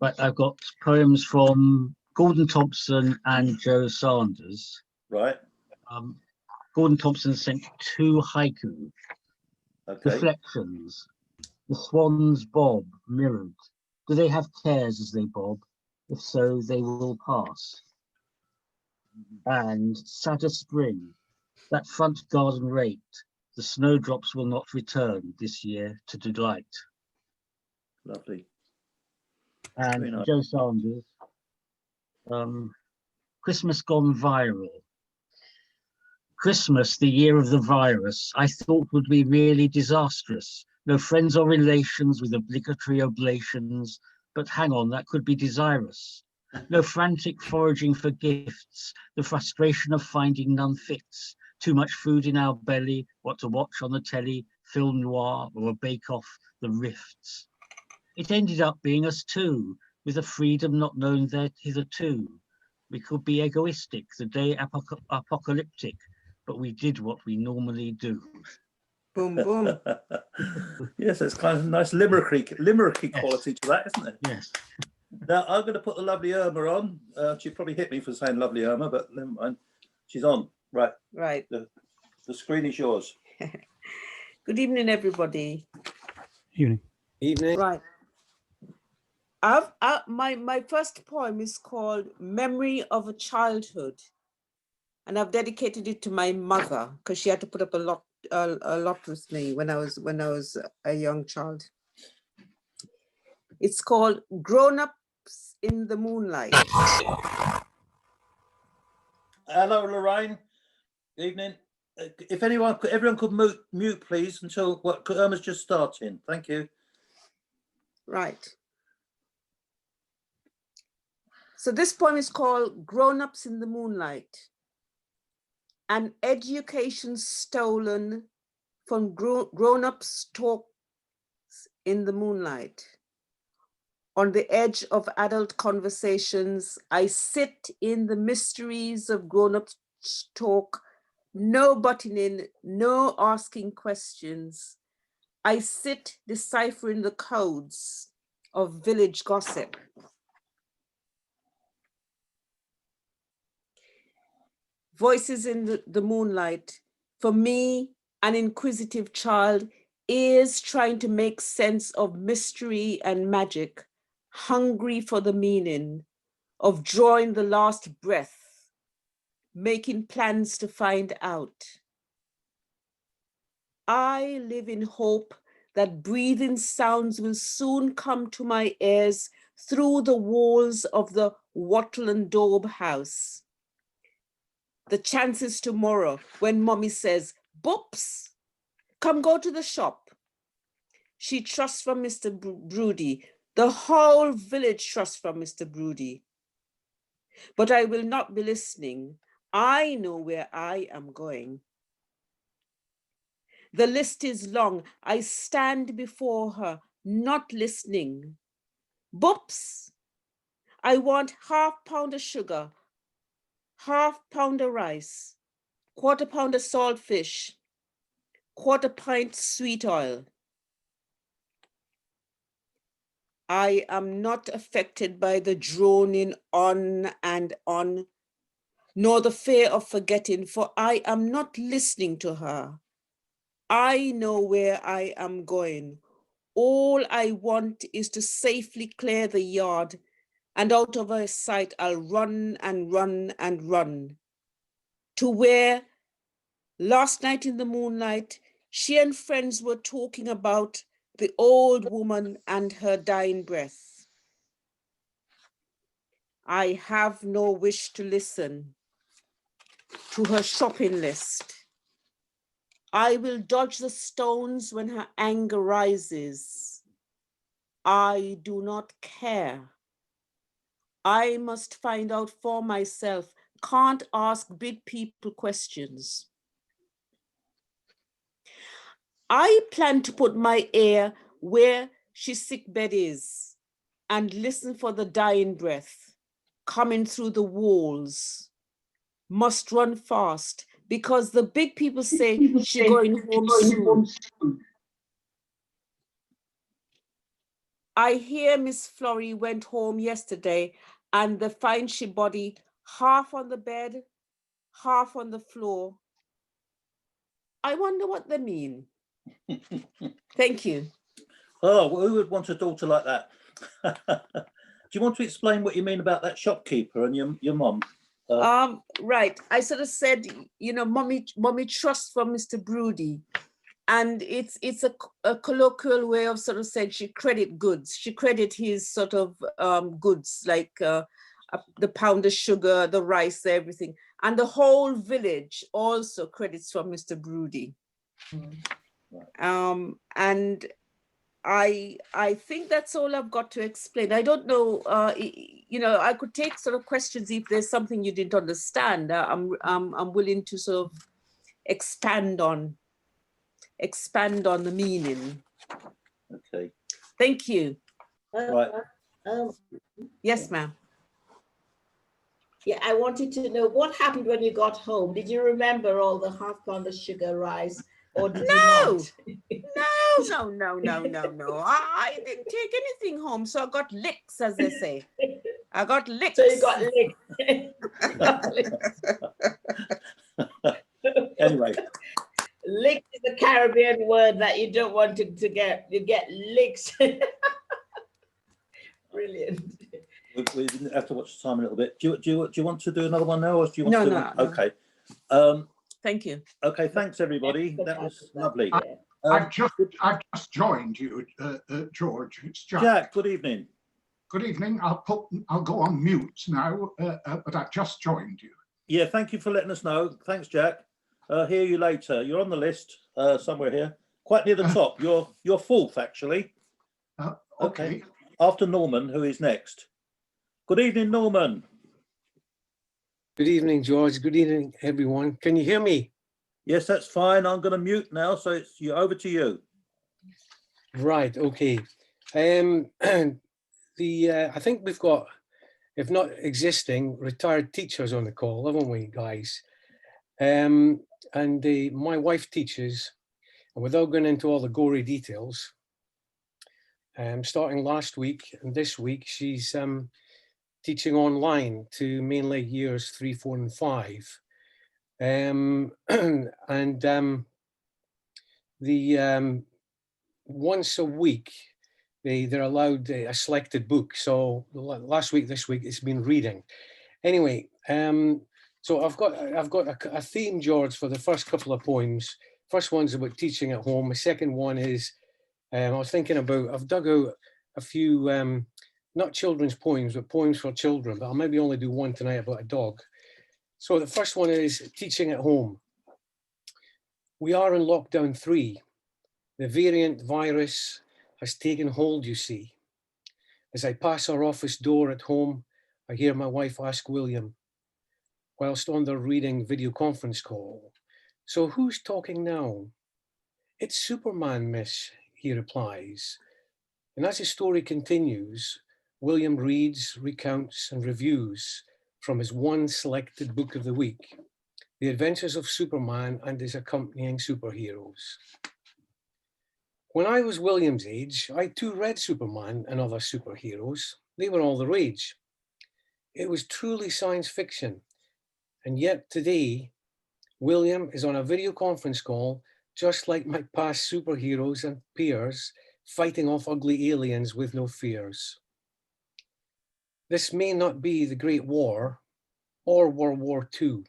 But I've got poems from Gordon Thompson and Joe Sanders. Right. Gordon Thompson sent 2 haiku. Okay. Reflections. The swans bob, mirrored. Do they have cares as they bob? If so, they will pass. And sadder spring. That front garden raked. The snowdrops will not return this year to delight. Lovely. And Very nice. Joe Sanders. Christmas gone viral. Christmas, the year of the virus, I thought would be really disastrous. No friends or relations with obligatory oblations, but hang on, that could be desirous. No frantic foraging for gifts, the frustration of finding none fits. Too much food in our belly, what to watch on the telly, film noir or a bake-off, the rifts. It ended up being us too, with a freedom not known there hitherto. We could be egoistic, the day apocalyptic, but we did what we normally do. Boom, boom. Yes, it's kind of nice limericky quality to that, isn't it? Yes. Now, I'm going to put the lovely Irma on. She probably hit me for saying lovely Irma, but never mind. She's on. Right. Right. The screen is yours. Good evening, everybody. Evening. Evening. Right. My first poem is called Memory of a Childhood. And I've dedicated it to my mother because she had to put up a lot with me when I was a young child. It's called Grown Ups in the Moonlight. Hello, Lorraine. Evening. If everyone could mute, please, until Irma's just starting. Thank you. Right. So this poem is called Grown Ups in the Moonlight. An education stolen from grown-ups talks in the moonlight. On the edge of adult conversations, I sit in the mysteries of grown-ups talk, no butting in, no asking questions. I sit deciphering the codes of village gossip. Voices in the moonlight. For me, an inquisitive child, is trying to make sense of mystery and magic, hungry for the meaning of drawing the last breath, making plans to find out. I live in hope that breathing sounds will soon come to my ears through the walls of the wattle and daub house. The chances tomorrow when mommy says, "Boops, come go to the shop." She trusts from Mr. Broody. The whole village trusts from Mr. Broody. But I will not be listening. I know where I am going. The list is long. I stand before her, not listening. "Boops, I want ½ pound of sugar, ½ pound of rice, ½ pound of saltfish, ½ pint sweet oil." I am not affected by the droning on and on, nor the fear of forgetting, for I am not listening to her. I know where I am going. All I want is to safely clear the yard, and out of her sight, I'll run and run and run to where last night in the moonlight, she and friends were talking about the old woman and her dying breath. I have no wish to listen to her shopping list. I will dodge the stones when her anger rises. I do not care. I must find out for myself. Can't ask big people questions. I plan to put my ear where she's sick bed is and listen for the dying breath coming through the walls. Must run fast because the big people say she's going home soon. I hear Miss Florrie went home yesterday and they find she body half on the bed, half on the floor. I wonder what they mean. Thank you. Oh, well, who would want a daughter like that? Do you want to explain what you mean about that shopkeeper and your mum? Right. I sort of said, you know, mommy trusts for Mr. Broody. And it's a colloquial way of sort of saying she credit goods. She credit his sort of goods, like the pound of sugar, the rice, everything. And the whole village also credits from Mr. Broody. And I think that's all I've got to explain. I don't know, you know, I could take sort of questions if there's something you didn't understand. I'm willing to sort of expand on the meaning. Okay. Thank you. Right. Yes, ma'am. Yeah, I wanted to know what happened when you got home. Did you remember all the half pound of sugar rice, or did you not? No. I didn't take anything home, so I got licks, as they say. I got licks. So you got licked. Anyway. Licked is a Caribbean word that you don't want to get. You get licks. Brilliant. We have to watch the time a little bit. Do you want to do another one now, or do you want to do No. Okay. Thank you. Okay, thanks everybody. That was lovely. I've just joined you, George. It's Jack. Jack, good evening. Good evening. I'll go on mute now, but I've just joined you. Yeah, thank you for letting us know. Thanks, Jack. Hear you later. You're on the list somewhere here, quite near the top. You're fourth, actually. Okay. After Norman, who is next. Good evening, Norman. Good evening, George. Good evening, everyone. Can you hear me? Yes, that's fine. I'm going to mute now, so it's over to you. Right. Okay. I think we've got, if not existing, retired teachers on the call, haven't we, guys? My wife teaches, and without going into all the gory details, starting last week and this week, she's teaching online to mainly years 3, 4, and 5. Once a week, they're allowed a selected book. So last week, this week, it's been reading. Anyway, so I've got a theme, George, for the first couple of poems. First one's about teaching at home. The second one is, I was thinking about, I've dug out a few, not children's poems, but poems for children, but I'll maybe only do one tonight about a dog. So the first one is teaching at home. We are in lockdown 3. The variant virus has taken hold, you see. As I pass our office door at home, I hear my wife ask William, whilst on their reading video conference call, "So who's talking now?" "It's Superman, miss," he replies. And as the story continues, William reads, recounts, and reviews from his one selected book of the week, The Adventures of Superman and His Accompanying Superheroes. When I was William's age, I too read Superman and other superheroes. They were all the rage. It was truly science fiction. And yet today, William is on a video conference call, just like my past superheroes and peers, fighting off ugly aliens with no fears. This may not be the Great War or World War II,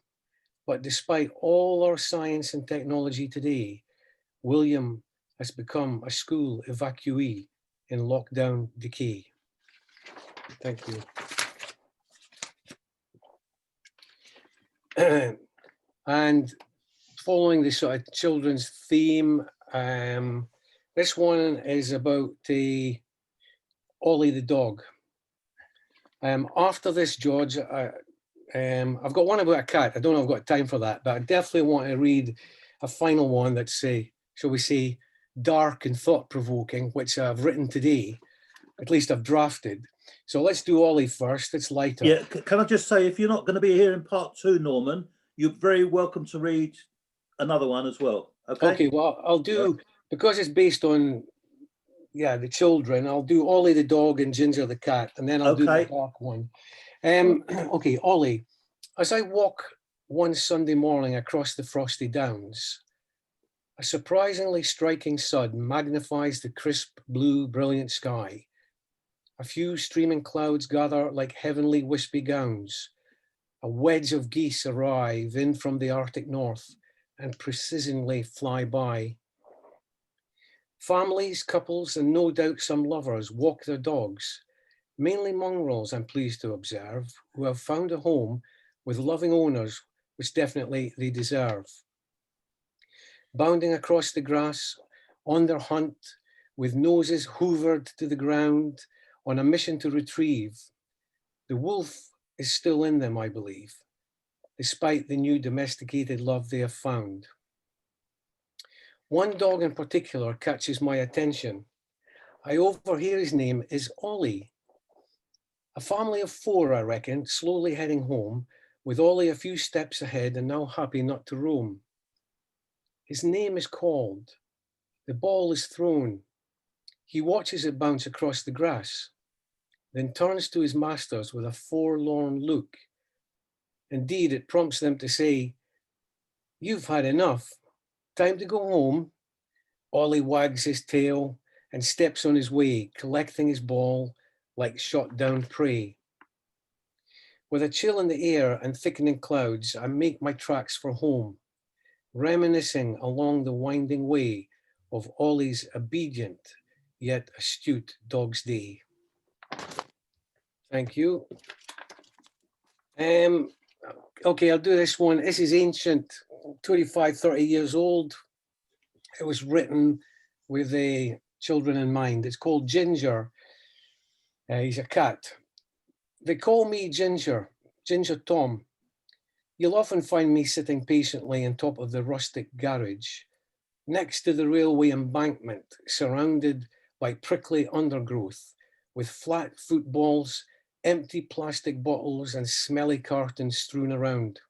but despite all our science and technology today, William has become a school evacuee in lockdown decay. Thank you. And following this sort of children's theme, this one is about Ollie the dog. After this, George, I've got one about a cat. I don't know if I've got time for that, but I definitely want to read a final one that's, shall we say, dark and thought-provoking, which I've written today. At least I've drafted. So let's do Ollie first. It's lighter. Yeah, can I just say, if you're not going to be here in part 2, Norman, you're very welcome to read another one as well. Okay. Okay, well, I'll do, because it's based on yeah, the children. I'll do Ollie the dog and Ginger the cat, and then I'll do the Okay. dark one. Okay, Ollie, as I walk one Sunday morning across the frosty downs, a surprisingly striking sun magnifies the crisp blue brilliant sky. A few streaming clouds gather like heavenly wispy gowns. A wedge of geese arrive in from the Arctic north and precisionally fly by. Families, couples, and no doubt some lovers walk their dogs, mainly mongrels, I'm pleased to observe, who have found a home with loving owners, which definitely they deserve. Bounding across the grass, on their hunt, with noses hoovered to the ground, on a mission to retrieve, the wolf is still in them, I believe, despite the new domesticated love they have found. One dog in particular catches my attention. I overhear his name is Ollie. A family of 4, I reckon, slowly heading home, with Ollie a few steps ahead and now happy not to roam. His name is called. The ball is thrown. He watches it bounce across the grass, then turns to his masters with a forlorn look. Indeed, it prompts them to say, "You've had enough. Time to go home." Ollie wags his tail and steps on his way, collecting his ball like shot down prey. With a chill in the air and thickening clouds, I make my tracks for home, reminiscing along the winding way of Ollie's obedient yet astute dog's day. Thank you. Okay, I'll do this one. This is ancient, 25, 30 years old. It was written with the children in mind. It's called Ginger. He's a cat. They call me Ginger, Ginger Tom. You'll often find me sitting patiently on top of the rustic garage, next to the railway embankment, surrounded by prickly undergrowth, with flat footballs, empty plastic bottles, and smelly cartons strewn around.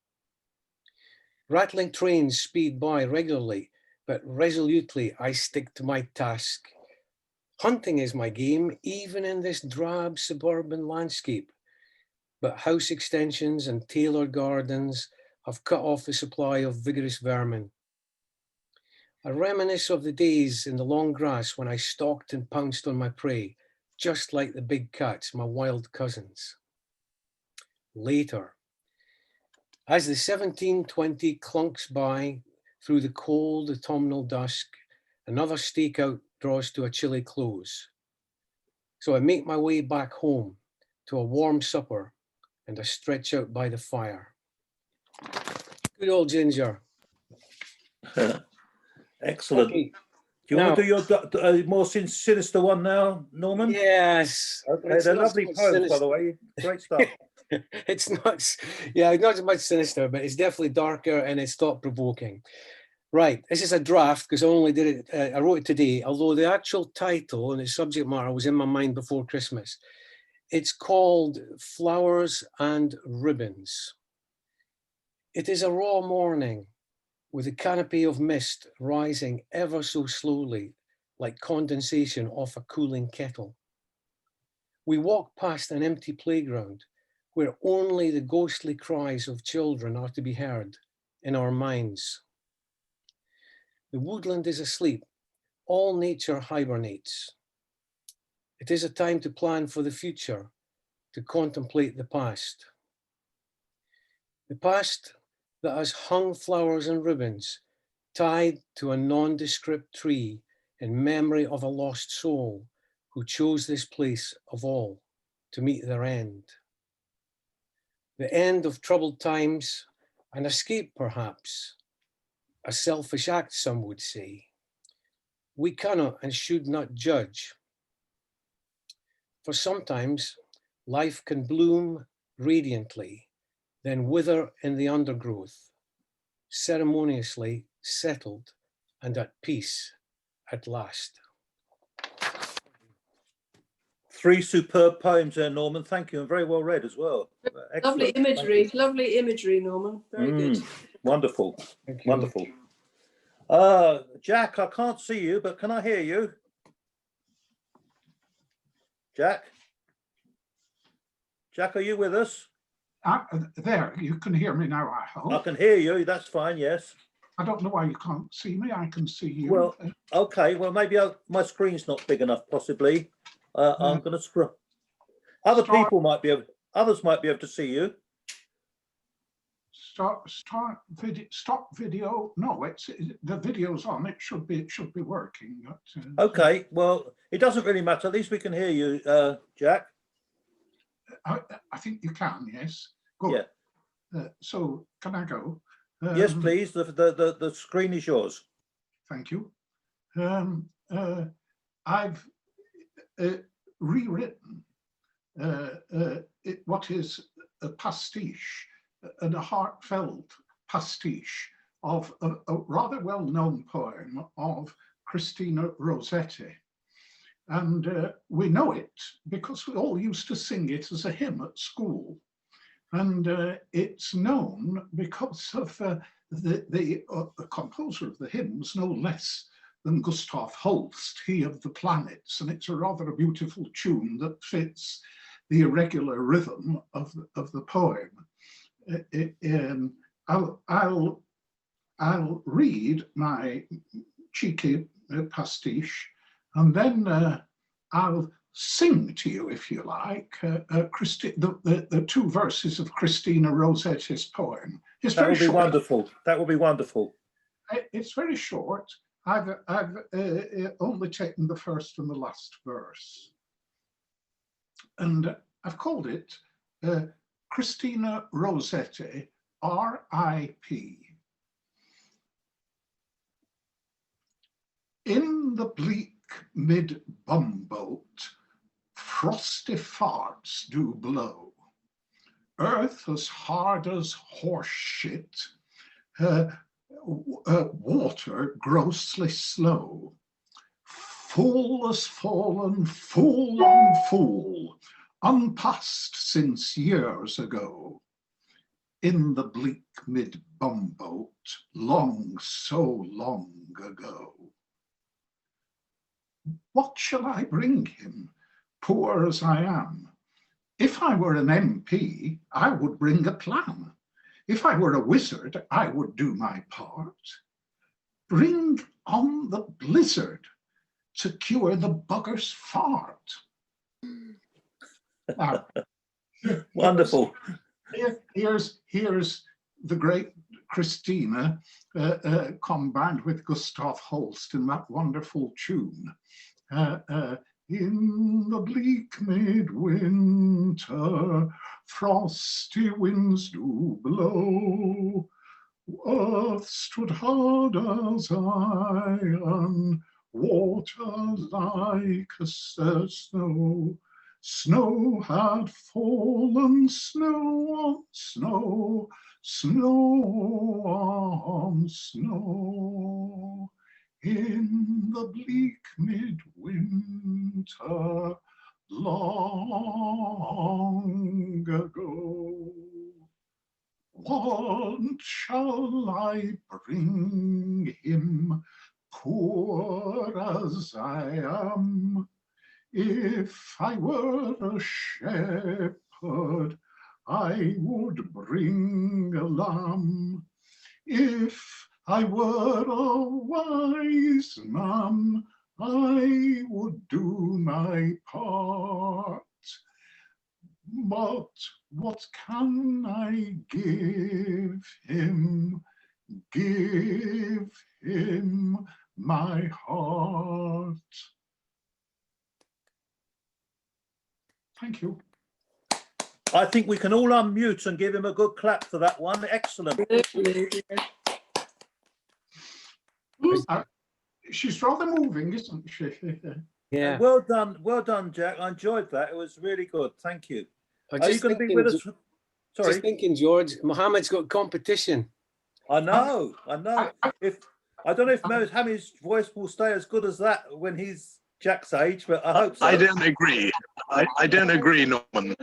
Rattling trains speed by regularly, but resolutely I stick to my task. Hunting is my game, even in this drab suburban landscape. But house extensions and tailored gardens have cut off the supply of vigorous vermin. I reminisce of the days in the long grass when I stalked and pounced on my prey, just like the big cats, my wild cousins. Later, as the 1720 clunks by through the cold autumnal dusk, another stakeout draws to a chilly close. So I make my way back home to a warm supper and I stretch out by the fire. Good old Ginger. Excellent. Okay. Do you want to do your more sinister one now, Norman? Yes. Okay, It's they're not lovely so much poems, by sinister. the way. Great stuff. It's not, yeah, not as much sinister, but it's definitely darker and it's thought-provoking. Right, this is a draft because I only did it, I wrote it today, although the actual title and the subject matter was in my mind before Christmas. It's called Flowers and Ribbons. It is a raw morning with a canopy of mist rising ever so slowly, like condensation off a cooling kettle. We walk past an empty playground where only the ghostly cries of children are to be heard in our minds. The woodland is asleep. All nature hibernates. It is a time to plan for the future, to contemplate the past. The past that has hung flowers and ribbons, tied to a nondescript tree in memory of a lost soul who chose this place of all to meet their end. The end of troubled times, an escape perhaps, a selfish act, some would say. We cannot and should not judge. For sometimes life can bloom radiantly, then wither in the undergrowth, ceremoniously settled and at peace at last. 3 superb poems there, Norman. Thank you, and very well read as well. Lovely Excellent. Thank imagery, you. lovely imagery, Norman. Very good. Wonderful, Thank you. wonderful. Jack, I can't see you, but can I hear you? Jack? Jack, are you with us? There, you can hear me now, I I hope. can hear you. That's fine. Yes. I don't know why you can't see me. I can see you. Well, okay. Well, maybe my screen's not big enough. Possibly. I'm going to scroll. Other Start- people might be able. Others might be able to see you. Start video. Stop video. No, the video's on. It should be working. But, Okay. Well, it doesn't really matter. At least we can hear you, Jack. I think you can. Yes. Good. So can I go? Yes, please. The screen is yours. Thank you. I've rewritten what is a pastiche, and a heartfelt pastiche of a rather well-known poem of Christina Rossetti. And we know it because we all used to sing it as a hymn at school. And it's known because of the composer of the hymns, no less than Gustav Holst, he of the planets. And it's a rather a beautiful tune that fits the irregular rhythm of the poem. I'll read my cheeky pastiche, and then I'll sing to you, if you like, the two verses of Christina Rossetti's poem. It's That very would be short. wonderful. That would be wonderful. It's very short. I've only taken the first and the last verse, and I've called it Christina Rossetti, R.I.P. In the bleak mid-bumboat, frosty farts do blow. Earth as hard as horse shit, water grossly slow. Fool has fallen, fool on fool, unpassed since years ago. In the bleak mid-bumboat, long, so long ago. What shall I bring him, poor as I am? If I were an MP, I would bring a plan. If I were a wizard, I would do my part. Bring on the blizzard to cure the bugger's fart. Now, Wonderful. here's the great Christina combined with Gustav Holst in that wonderful tune. In the bleak midwinter, frosty winds do blow. Earth stood hard as iron, water like a snow. Snow had fallen, snow on snow, snow on snow. In the bleak midwinter, long ago. What shall I bring him, poor as I am? If I were a shepherd, I would bring a lamb. If I were a wise man, I would do my part. But what can I give him? Give him my heart. Thank you. I think we can all unmute and give him a good clap for that one. Excellent. She's rather moving, isn't she? Yeah. Well done, Jack. I enjoyed that. It was really good. Thank you. I Are you just going to be thinking, with us? Sorry, just thinking, George, Mohammed's got competition. I know. If I don't know if Mohammed's voice will stay as good as that when he's Jack's age, but I hope so. I don't agree. I don't agree, Norman.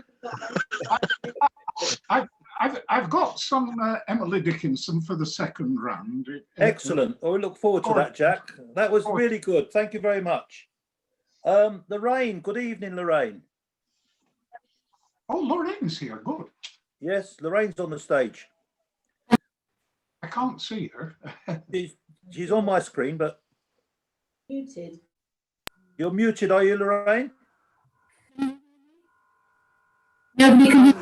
I've got some Emily Dickinson for the second round. Excellent. Oh, we look forward to that, Jack. That was really good. Thank you very much. Lorraine, good evening, Lorraine. Oh, Lorraine's here. Good. Yes, Lorraine's on the stage. I can't see her. She's on my screen, but Muted. you're muted, are you, Lorraine? Nobody can.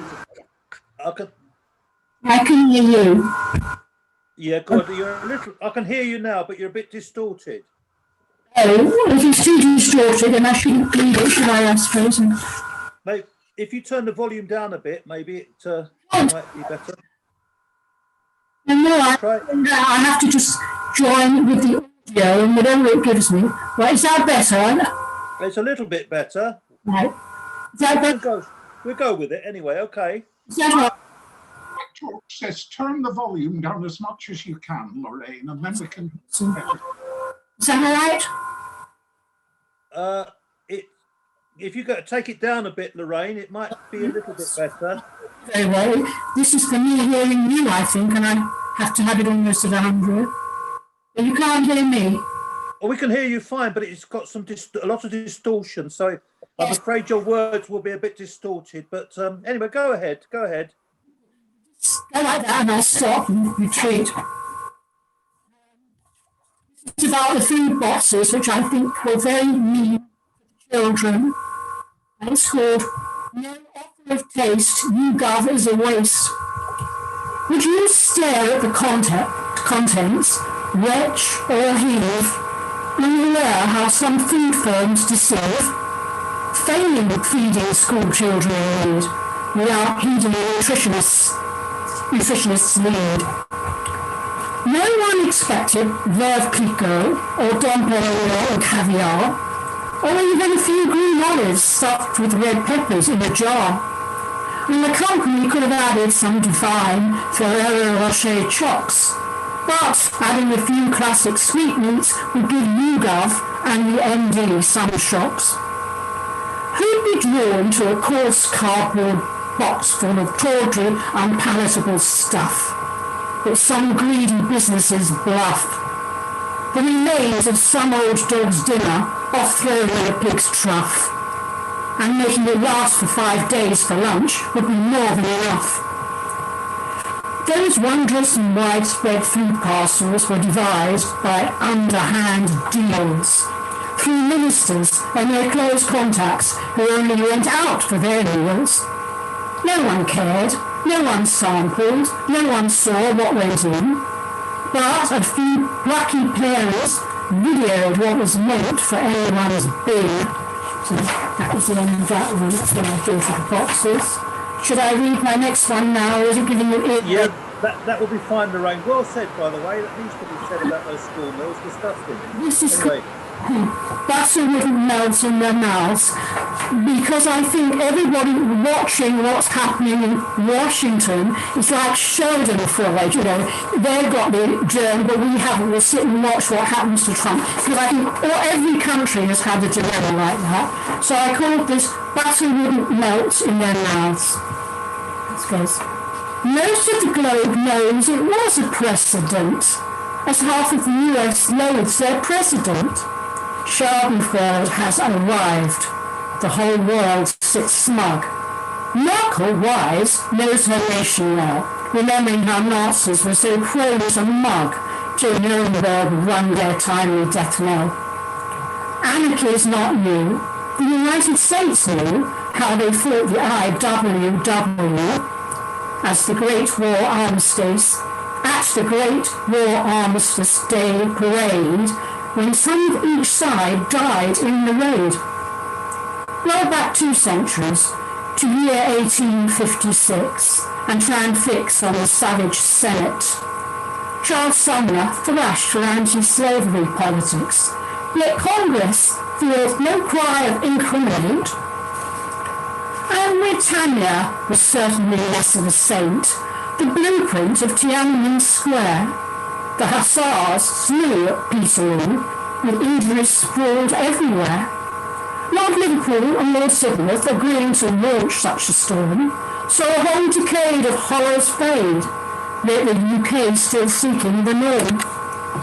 I can hear you. Yeah, good. You're a little. I can hear you now, but you're a bit distorted. Oh, if it's too distorted, then I shouldn't leave it, should I suppose? Mate, if you turn the volume down a bit, maybe it might be better. No, Try. I have to just join with the audio and whatever it gives me. Right, is that better? It's a little bit better. Right. Is that We'll better? go with it anyway. Okay. Is that right? Talk says turn the volume down as much as you can, Lorraine, and then we can. Is that all right? If you take it down a bit, Lorraine, it might be a little bit better. Very well. This is for me hearing you, I think, and I have to have it almost at 100. But you can't hear me. Oh, we can hear you fine, but it's got a lot of distortion. So I'm afraid your words will be a bit distorted. But anyway, go ahead. Go ahead. Go like that and I'll stop and retreat. It's about the food boxes, which I think were very mean for children. And it's called No Offer of Taste, YouGov is a Waste. Would you stare at the contents, retch or heave, unaware how some food firms deceive, failing at feeding school children in need, without heeding the nutritionists' lead? No one expected Veuve Clicquot or Dom Perignon and caviar, or even a few green olives stuffed with red peppers in a jar. And the company could have added some divine Ferrero Rocher chocs, but adding a few classic sweetmeats would give YouGov and the MD some shocks. Who'd be drawn to a coarse cardboard box full of tawdry, unpalatable stuff that some greedy businesses bluff? The remains of some old dog's dinner off thrown in a pig's trough, and making it last for 5 days for lunch would be more than enough. Those wondrous and widespread food parcels were devised by underhand deals through ministers and their close contacts who only went out for their meals. No one cared, no one sampled, no one saw what went in, but a few plucky parents videoed what was meant for anyone's bin. So that was the end of that one. That's what I do for the boxes. Should I read my next one now, or is it giving you it? Yeah, that will be fine, Lorraine. Well said, by the way. That needs to be said about those school meals. Disgusting. This is Anyway, butter wouldn't melt in their mouths, because I think everybody watching what's happening in Washington is like Schadenfreude, you know. They've got the germ, but we haven't. We'll sit and watch what happens to Trump, because I think every country has had a dilemma like that. So I called this butter wouldn't melt in their mouths. Let's go. Most of the globe knows it was a precedent, as half of the US loathes their president. Schadenfreude has arrived. The whole world sits smug. Merkel, wise, knows her nation well, remembering how Nazis were so prone to mug during Nuremberg run their timely death knell. Anarchy is not new. The United States knew how they fought the IWW as the Great War Armistice, at the Great War Armistice Day parade, when some of each side died in the raid. Roll back 2 centuries, to year 1856, and try and fix on the savage Senate. Charles Sumner thrashed for anti-slavery politics, yet Congress feared no cry of incriminate. And Britannia was certainly less of a saint. The blueprint of Tiananmen Square. The Hussars slew at Peterloo, with injuries sprawled everywhere. Lord Liverpool and Lord Sidmouth, agreeing to launch such a storm, saw a whole decade of horrors fade, yet the UK still seeking the norm.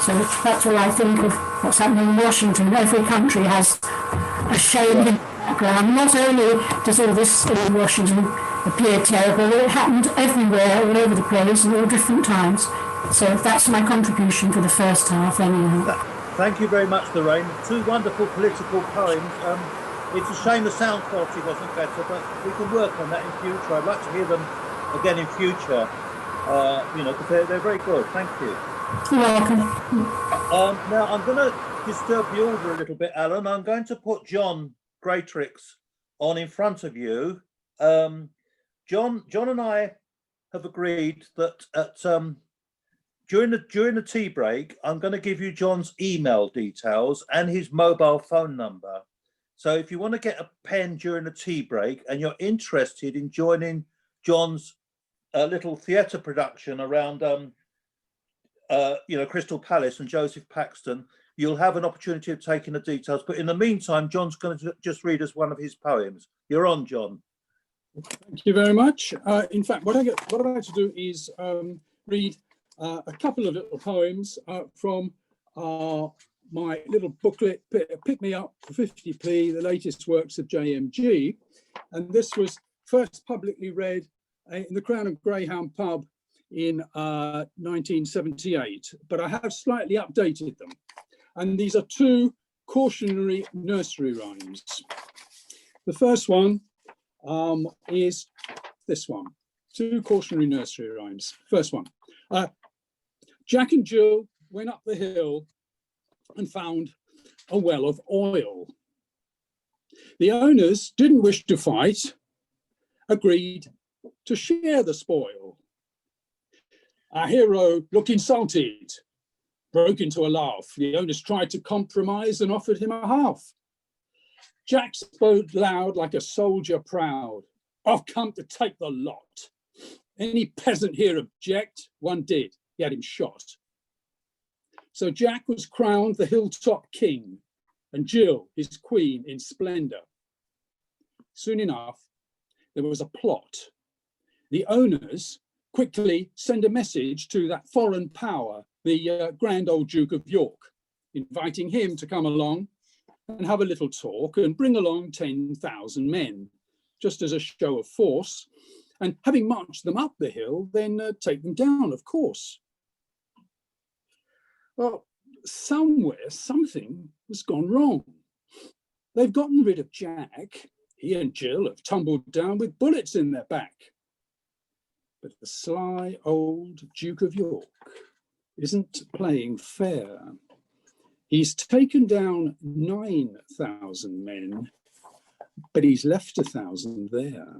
So that's what I think of what's happening in Washington. Every country has a shame in the background. Not only does all this in Washington appeared terrible. It happened everywhere, all over the place, at all different times. So that's my contribution for the first half, anyhow. Thank you very much, Lorraine. Two wonderful political poems. It's a shame the sound quality wasn't better, but we can work on that in future. I'd like to hear them again in future, because they're very good. Thank you. You're welcome. Now, I'm going to disturb the order a little bit, Alan. I'm going to put John Greatrix on in front of you. John and I have agreed that during the tea break, I'm going to give you John's email details and his mobile phone number. So if you want to get a pen during the tea break and you're interested in joining John's little theatre production around, Crystal Palace and Joseph Paxton, you'll have an opportunity of taking the details. But in the meantime, John's going to just read us one of his poems. You're on, John. Thank you very much. In fact, what I'd like to do is read a couple of little poems from my little booklet, Pick Me Up for 50p, the latest works of JMG. And this was first publicly read in the Crown and Greyhound pub in 1978, but I have slightly updated them. And these are two cautionary nursery rhymes. The first one is this one, two cautionary nursery rhymes. First one, Jack and Jill went up the hill and found a well of oil. The owners didn't wish to fight, agreed to share the spoil. Our hero looked insulted, broke into a laugh. The owners tried to compromise and offered him a half. Jack spoke loud like a soldier proud. I've come to take the lot. Any peasant here object? One did. He had him shot. So Jack was crowned the hilltop king and Jill his queen in splendor. Soon enough, there was a plot. The owners quickly send a message to that foreign power, the grand old Duke of York, inviting him to come along and have a little talk and bring along 10,000 men, just as a show of force. And having marched them up the hill, then take them down, of course. Well, somewhere something has gone wrong. They've gotten rid of Jack. He and Jill have tumbled down with bullets in their back. But the sly old Duke of York isn't playing fair. He's taken down 9,000 men, but he's left 1,000 there.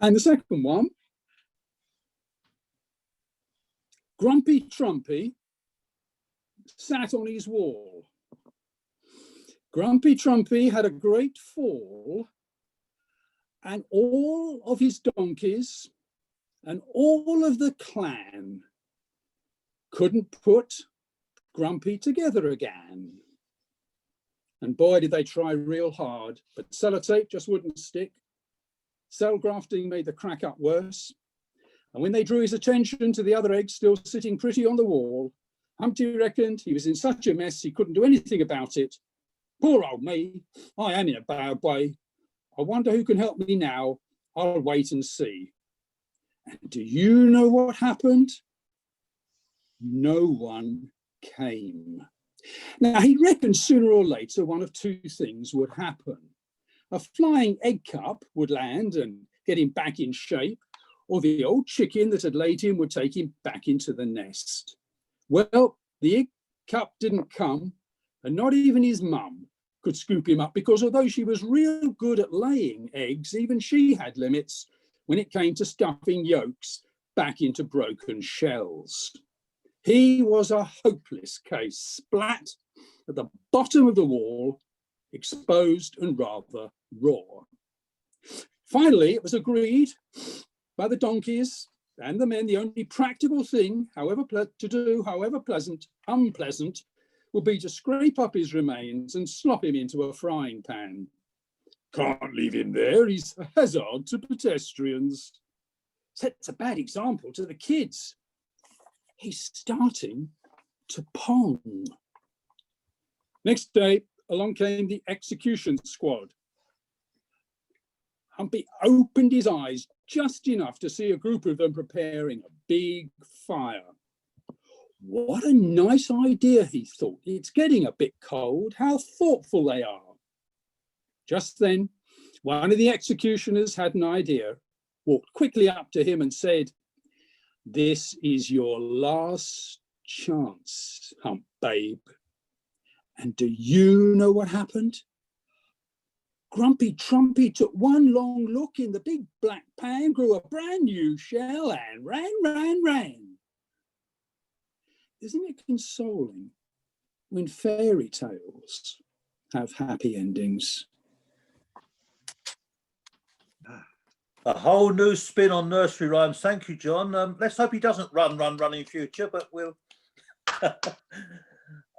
And the second one, Grumpy Trumpy sat on his wall. Grumpy Trumpy had a great fall, and all of his donkeys and all of the clan couldn't put Grumpy together again. And boy, did they try real hard, but sellotape just wouldn't stick. Cell grafting made the crack up worse. And when they drew his attention to the other eggs still sitting pretty on the wall, Humpty reckoned he was in such a mess he couldn't do anything about it. Poor old me, I am in a bad way. I wonder who can help me now. I'll wait and see. And do you know what happened? No one came. Now, he reckoned sooner or later one of two things would happen. A flying egg cup would land and get him back in shape, or the old chicken that had laid him would take him back into the nest. Well, the egg cup didn't come, and not even his mum could scoop him up, because although she was real good at laying eggs, even she had limits when it came to stuffing yolks back into broken shells. He was a hopeless case, splat at the bottom of the wall, exposed and rather raw. Finally, it was agreed by the donkeys and the men, the only practical thing, however pleasant, unpleasant, would be to scrape up his remains and slop him into a frying pan. Can't leave him there, he's a hazard to pedestrians. Sets a bad example to the kids. He's starting to pong. Next day, along came the execution squad. Humpy opened his eyes just enough to see a group of them preparing a big fire. What a nice idea, he thought. It's getting a bit cold. How thoughtful they are. Just then, one of the executioners had an idea, walked quickly up to him and said, "This is your last chance, Hump Babe." And do you know what happened? Grumpy Trumpy took one long look in the big black pan, grew a brand new shell and ran. Isn't it consoling when fairy tales have happy endings? A whole new spin on nursery rhymes. Thank you, John. Let's hope he doesn't run in future, but we'll.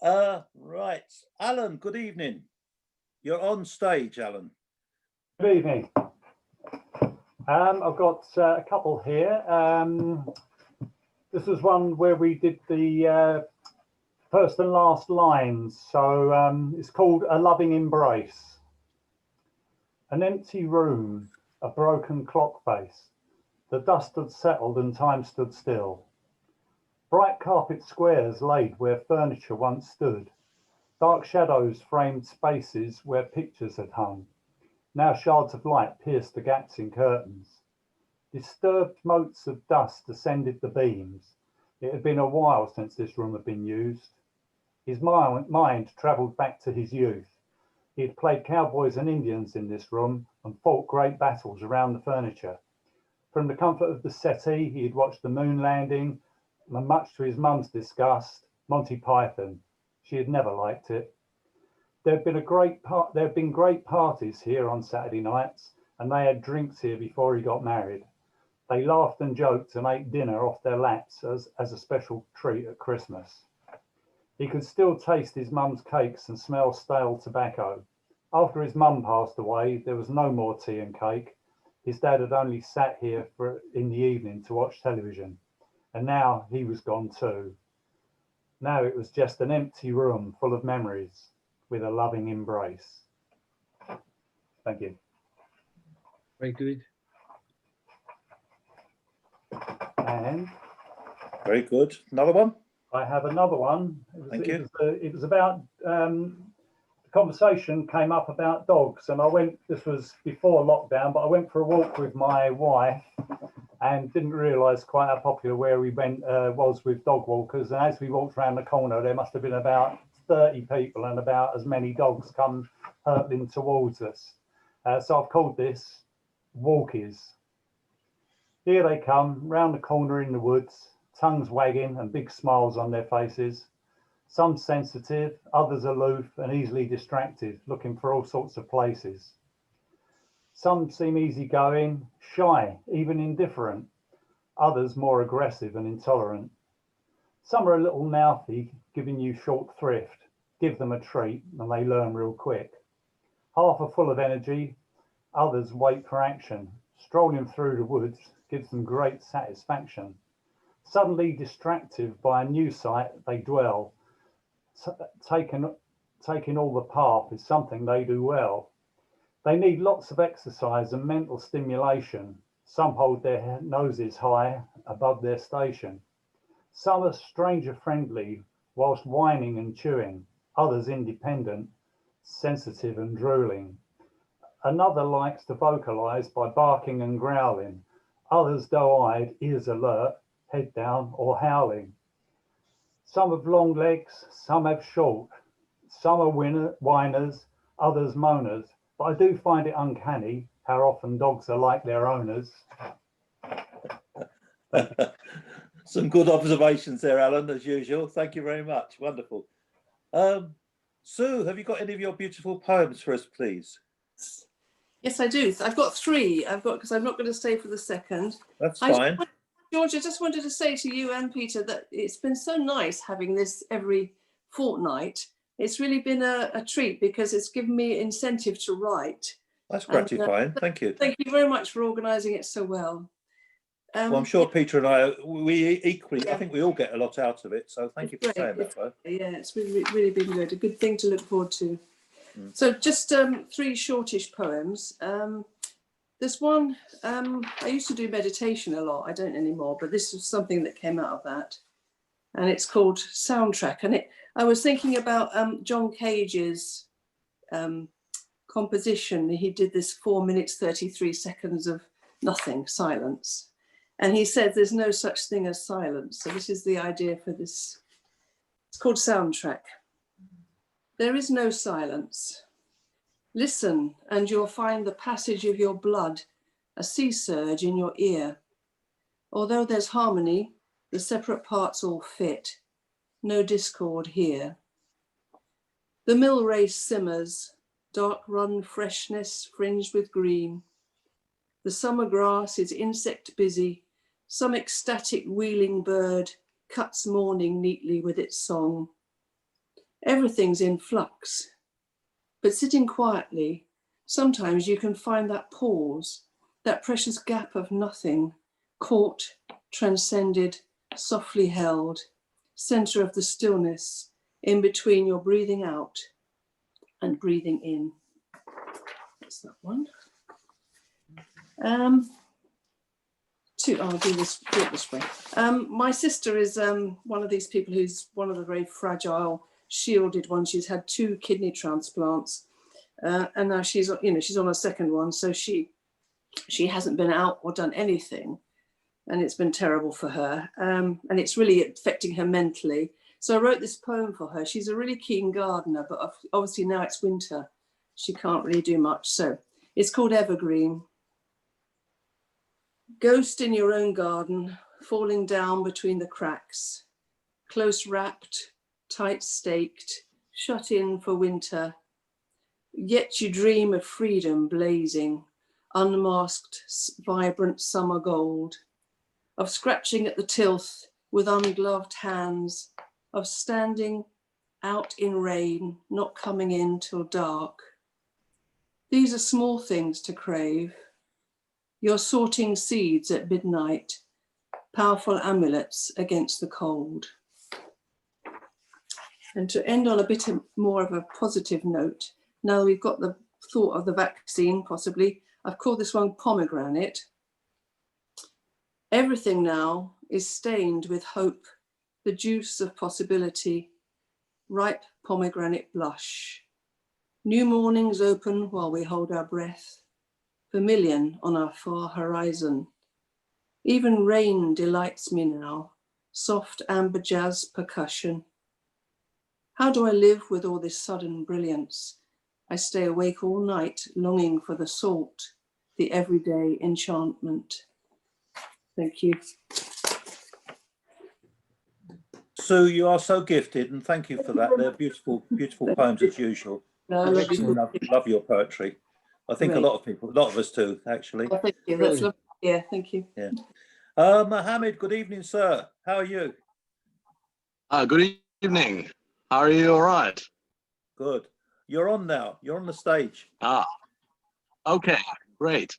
Right, Alan. Good evening. You're on stage, Alan. Good evening. I've got a couple here. This was one where we did the first and last lines. So it's called A Loving Embrace. An empty room, a broken clock face. The dust had settled and time stood still. Bright carpet squares laid where furniture once stood. Dark shadows framed spaces where pictures had hung. Now shards of light pierced the gaps in curtains. Disturbed motes of dust ascended the beams. It had been a while since this room had been used. His mind travelled back to his youth. He had played cowboys and Indians in this room and fought great battles around the furniture. From the comfort of the settee, he had watched the moon landing, and much to his mum's disgust, Monty Python. She had never liked it. There had been great parties here on Saturday nights, and they had drinks here before he got married. They laughed and joked and ate dinner off their laps as a special treat at Christmas. He could still taste his mum's cakes and smell stale tobacco. After his mum passed away, there was no more tea and cake. His dad had only sat here in the evening to watch television, and now he was gone too. Now it was just an empty room full of memories with a loving embrace. Thank you. Very good. And Very good. Another one? I have another one. Thank you. It was about, the conversation came up about dogs, and this was before lockdown, but I went for a walk with my wife and didn't realise quite how popular where we went was with dog walkers. And as we walked around the corner, there must have been about 30 people and about as many dogs come hurtling towards us. So I've called this Walkies. Here they come, round the corner in the woods, tongues wagging and big smiles on their faces. Some sensitive, others aloof and easily distracted, looking for all sorts of places. Some seem easygoing, shy, even indifferent. Others more aggressive and intolerant. Some are a little mouthy, giving you short thrift. Give them a treat and they learn real quick. Half are full of energy, others wait for action. Strolling through the woods gives them great satisfaction. Suddenly distracted by a new sight, they dwell. Taking all the path is something they do well. They need lots of exercise and mental stimulation. Some hold their noses high above their station. Some are stranger friendly whilst whining and chewing. Others independent, sensitive and drooling. Another likes to vocalize by barking and growling. Others doe-eyed, ears alert, head down or howling. Some have long legs, some have short. Some are whiners, others moaners. But I do find it uncanny how often dogs are like their owners. Some good observations there, Alan, as usual. Thank you very much. Wonderful. Sue, have you got any of your beautiful poems for us, please? Yes, I do. I've got three. Because I'm not going to stay for the second. That's fine. George, I just wanted to say to you and Peter that it's been so nice having this every fortnight. It's really been a treat because it's given me incentive to write. That's gratifying. Thank you. Thank you very much for organising it so well. Well, I'm sure Peter and I, we equally, I think we all get a lot out of it. So thank you for saying that, both. Yeah, it's really been good. A good thing to look forward to. So just 3 shortish poems. There's one, I used to do meditation a lot. I don't anymore, but this was something that came out of that. And it's called Soundtrack. And I was thinking about John Cage's composition. He did this 4 minutes, 33 seconds of nothing, silence. And he said there's no such thing as silence. So this is the idea for this. It's called Soundtrack. There is no silence. Listen, and you'll find the passage of your blood, a sea surge in your ear. Although there's harmony, the separate parts all fit. No discord here. The mill race simmers, dark run freshness fringed with green. The summer grass is insect busy. Some ecstatic wheeling bird cuts morning neatly with its song. Everything's in flux, but sitting quietly, sometimes you can find that pause, that precious gap of nothing, caught, transcended, softly held, center of the stillness in between your breathing out and breathing in. That's that one. I'll do it this way. My sister is one of these people who's one of the very fragile, shielded ones. She's had 2 kidney transplants, and now she's on her second one. So she hasn't been out or done anything, and it's been terrible for her. And it's really affecting her mentally. So I wrote this poem for her. She's a really keen gardener, but obviously now it's winter, she can't really do much. So it's called Evergreen. Ghost in your own garden, falling down between the cracks, close wrapped, tight staked, shut in for winter. Yet you dream of freedom blazing, unmasked, vibrant summer gold, of scratching at the tilth with ungloved hands, of standing out in rain, not coming in till dark. These are small things to crave. You're sorting seeds at midnight, powerful amulets against the cold. And to end on a bit more of a positive note, now that we've got the thought of the vaccine, possibly, I've called this one Pomegranate. Everything now is stained with hope, the juice of possibility, ripe pomegranate blush. New mornings open while we hold our breath, vermilion on our far horizon. Even rain delights me now, soft amber jazz percussion. How do I live with all this sudden brilliance? I stay awake all night, longing for the salt, the everyday enchantment. Thank you. Sue, you are so gifted, and thank you for that. They're beautiful, beautiful poems as usual. No, I love your poetry. I think a lot of us do, actually. Oh, thank you. That's lovely. Yeah, thank you. Yeah. Mohammed, good evening, sir. How are you? Good evening. How are you? All right. Good. You're on now. You're on the stage. Okay, great.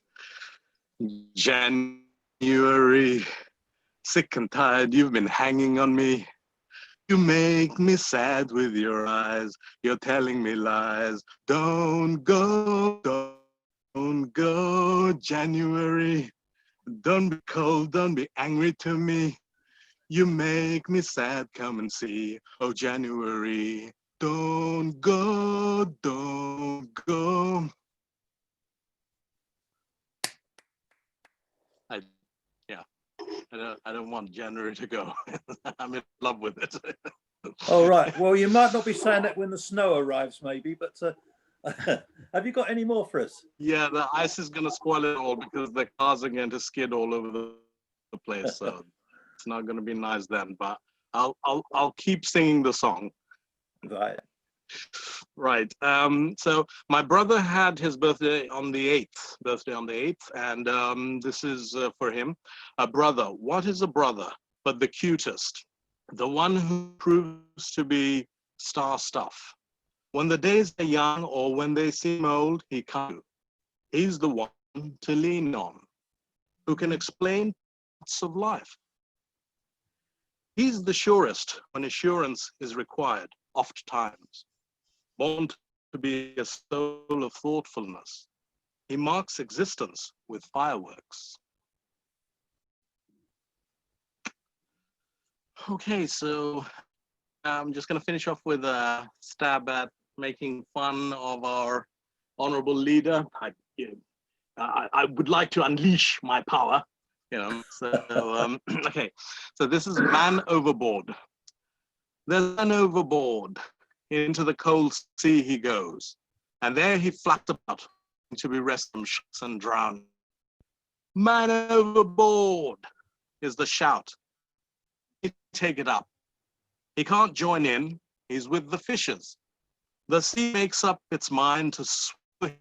January, sick and tired, you've been hanging on me. You make me sad with your eyes. You're telling me lies. Don't go, don't go, January. Don't be cold, don't be angry to me. You make me sad, come and see. Oh, January, don't go, don't go. I don't want January to go. I'm in love with it. All right. Well, you might not be saying that when the snow arrives, maybe, but have you got any more for us? Yeah, the ice is going to spoil it all because the cars are going to skid all over the place. So it's not going to be nice then. But I'll keep singing the song. Right. Right. So my brother had his birthday on the 8th, and this is for him. A brother. What is a brother but the cutest? The one who proves to be star stuff. When the days are young or when they seem old, he comes. He's the one to lean on, who can explain parts of life. He's the surest when assurance is required, oft times. Born to to be a soul of thoughtfulness. He marks existence with fireworks. Okay, so I'm just going to finish off with a stab at making fun of our honorable leader. I would like to unleash my power, you know. So okay, so this is Man Overboard. There's man overboard. Into the cold sea he goes, and there he flaps about to be rescued from sharks and drowned. Man overboard is the shout. He take it up. He can't join in. He's with the fishes. The sea makes up its mind to swim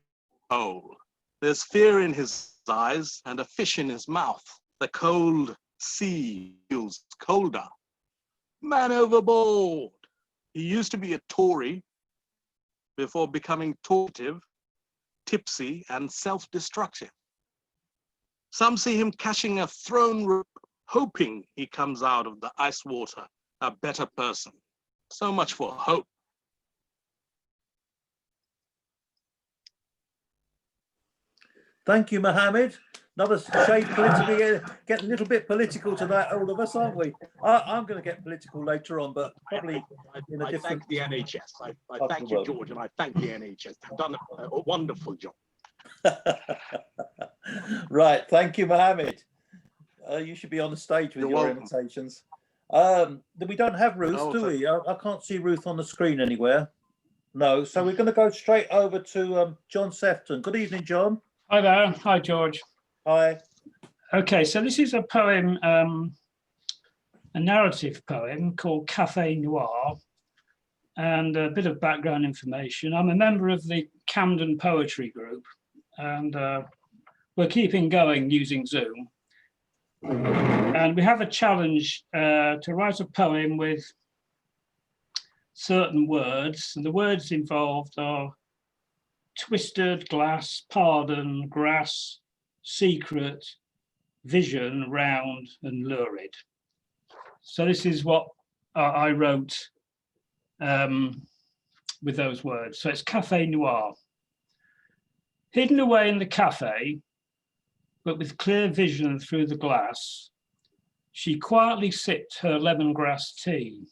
whole. There's fear in his eyes and a fish in his mouth. The cold sea feels colder. Man overboard. He used to be a Tory before becoming talkative, tipsy, and self-destructive. Some see him catching a throne rope, hoping he comes out of the ice water a better person. So much for hope. Thank you, Mohammed. Another shade politically, getting a little bit political tonight, all of us, aren't we? I'm going to get political later on, but probably in a different. I thank the NHS. I thank you, George, and I thank the NHS. They've done a wonderful job. Right, thank you, Mohammed. You should be on the stage with You're your welcome. imitations. We don't have Ruth, No, do we? I can't see Ruth on the screen anywhere. No, so we're going to go straight over to John Sefton. Good evening, John. Hi there. Hi, George. Hi. Okay, so this is a poem, a narrative poem called Café Noir, and a bit of background information. I'm a member of the Camden Poetry Group, and we're keeping going using Zoom. And we have a challenge to write a poem with certain words, and the words involved are twisted, glass, pardon, grass, secret, vision, round, and lurid. So this is what I wrote with those words. So it's Café Noir. Hidden away in the cafe, but with clear vision through the glass, she quietly sipped her lemongrass tea.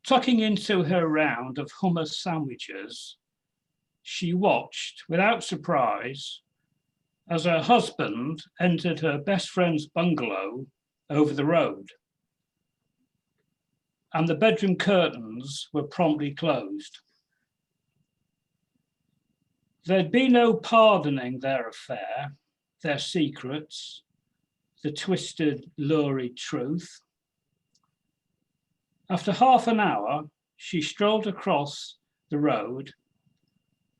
Tucking into her round of hummus sandwiches, she watched without surprise as her husband entered her best friend's bungalow over the road, and the bedroom curtains were promptly closed. There'd be no pardoning their affair, their secrets, the twisted, lurid truth. After half an hour, she strolled across the road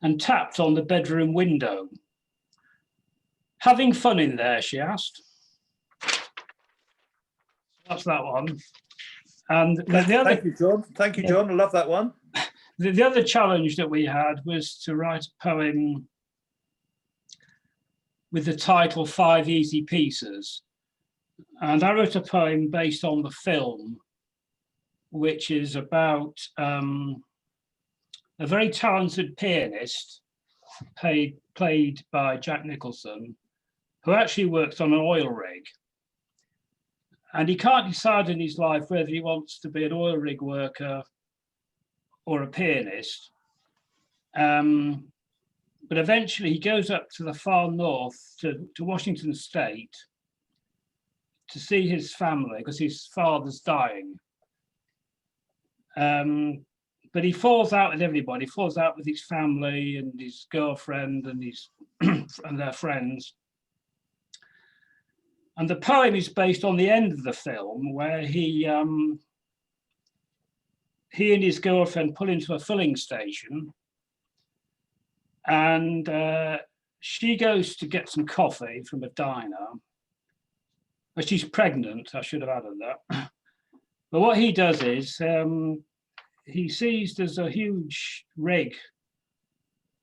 and tapped on the bedroom window. Having fun in there, she asked. That's that one. And the other, Thank you, John. Thank you, John. I love that one. The other challenge that we had was to write a poem with the title 5 Easy Pieces. And I wrote a poem based on the film, which is about a very talented pianist played by Jack Nicholson, who actually works on an oil rig. And he can't decide in his life whether he wants to be an oil rig worker or a pianist. But eventually he goes up to the far north to Washington State to see his family because his father's dying. But he falls out with everybody. He falls out with his family and his girlfriend and his and their friends. And the poem is based on the end of the film, where he and his girlfriend pull into a filling station, and she goes to get some coffee from a diner. But she's pregnant. I should have added that. But what he does is he sees there's a huge rig,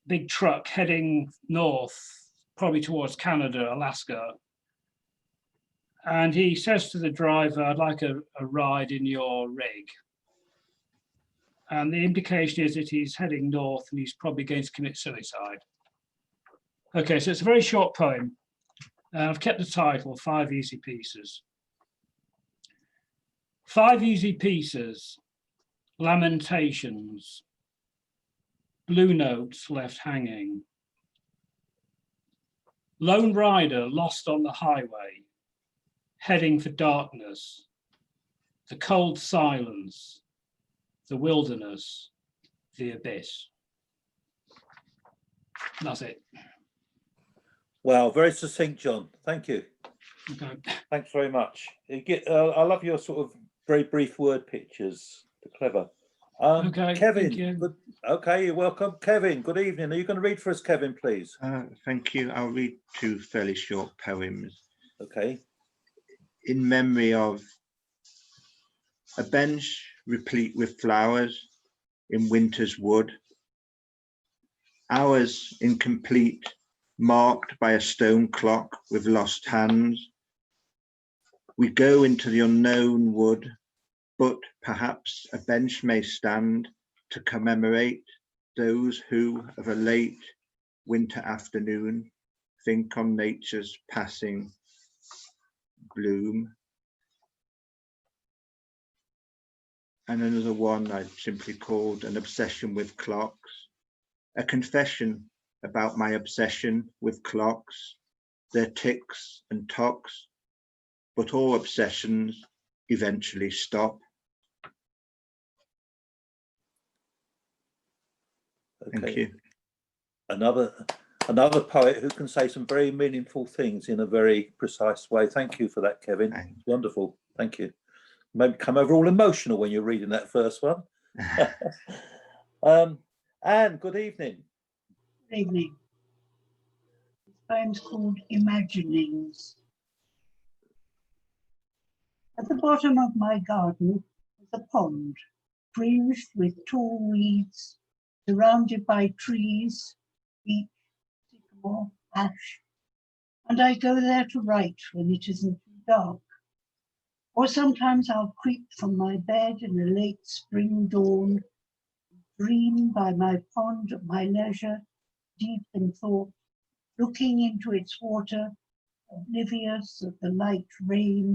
big truck heading north, probably towards Canada, Alaska. And he says to the driver, I'd like a ride in your rig. And the indication is that he's heading north and he's probably going to commit suicide. Okay, so it's a very short poem. I've kept the title, 5 Easy Pieces. 5 easy pieces, lamentations, blue notes left hanging. Lone rider lost on the highway, heading for darkness, the cold silence, the wilderness, the abyss. That's it. Wow, very succinct, John. Thank you. Okay. Thanks very much. I love your sort of very brief word pictures. They're clever. Okay, Kevin, thank you. okay, you're welcome. Kevin, good evening. Are you going to read for us, Kevin, please? Thank you. I'll read 2 fairly short poems. Okay. In memory of a bench replete with flowers in winter's wood, hours incomplete, marked by a stone clock with lost hands. We go into the unknown wood, but perhaps a bench may stand to commemorate those who, of a late winter afternoon, think on nature's passing bloom. And another one I simply called An Obsession with Clocks, a confession about my obsession with clocks, their ticks and tocks, but all obsessions eventually stop. Okay. Thank you. Another poet who can say some very meaningful things in a very precise way. Thank you for that, Kevin. Thanks. Wonderful. Thank you. Maybe come over all emotional when you're reading that first one. Anne, good evening. Good evening. This poem's called Imaginings. At the bottom of my garden is a pond, fringed with tall weeds, surrounded by trees, beech, sycamore, ash, and I go there to write when it isn't too dark. Or sometimes I'll creep from my bed in a late spring dawn, dream by my pond at my leisure, deep in thought, looking into its water, oblivious of the light rain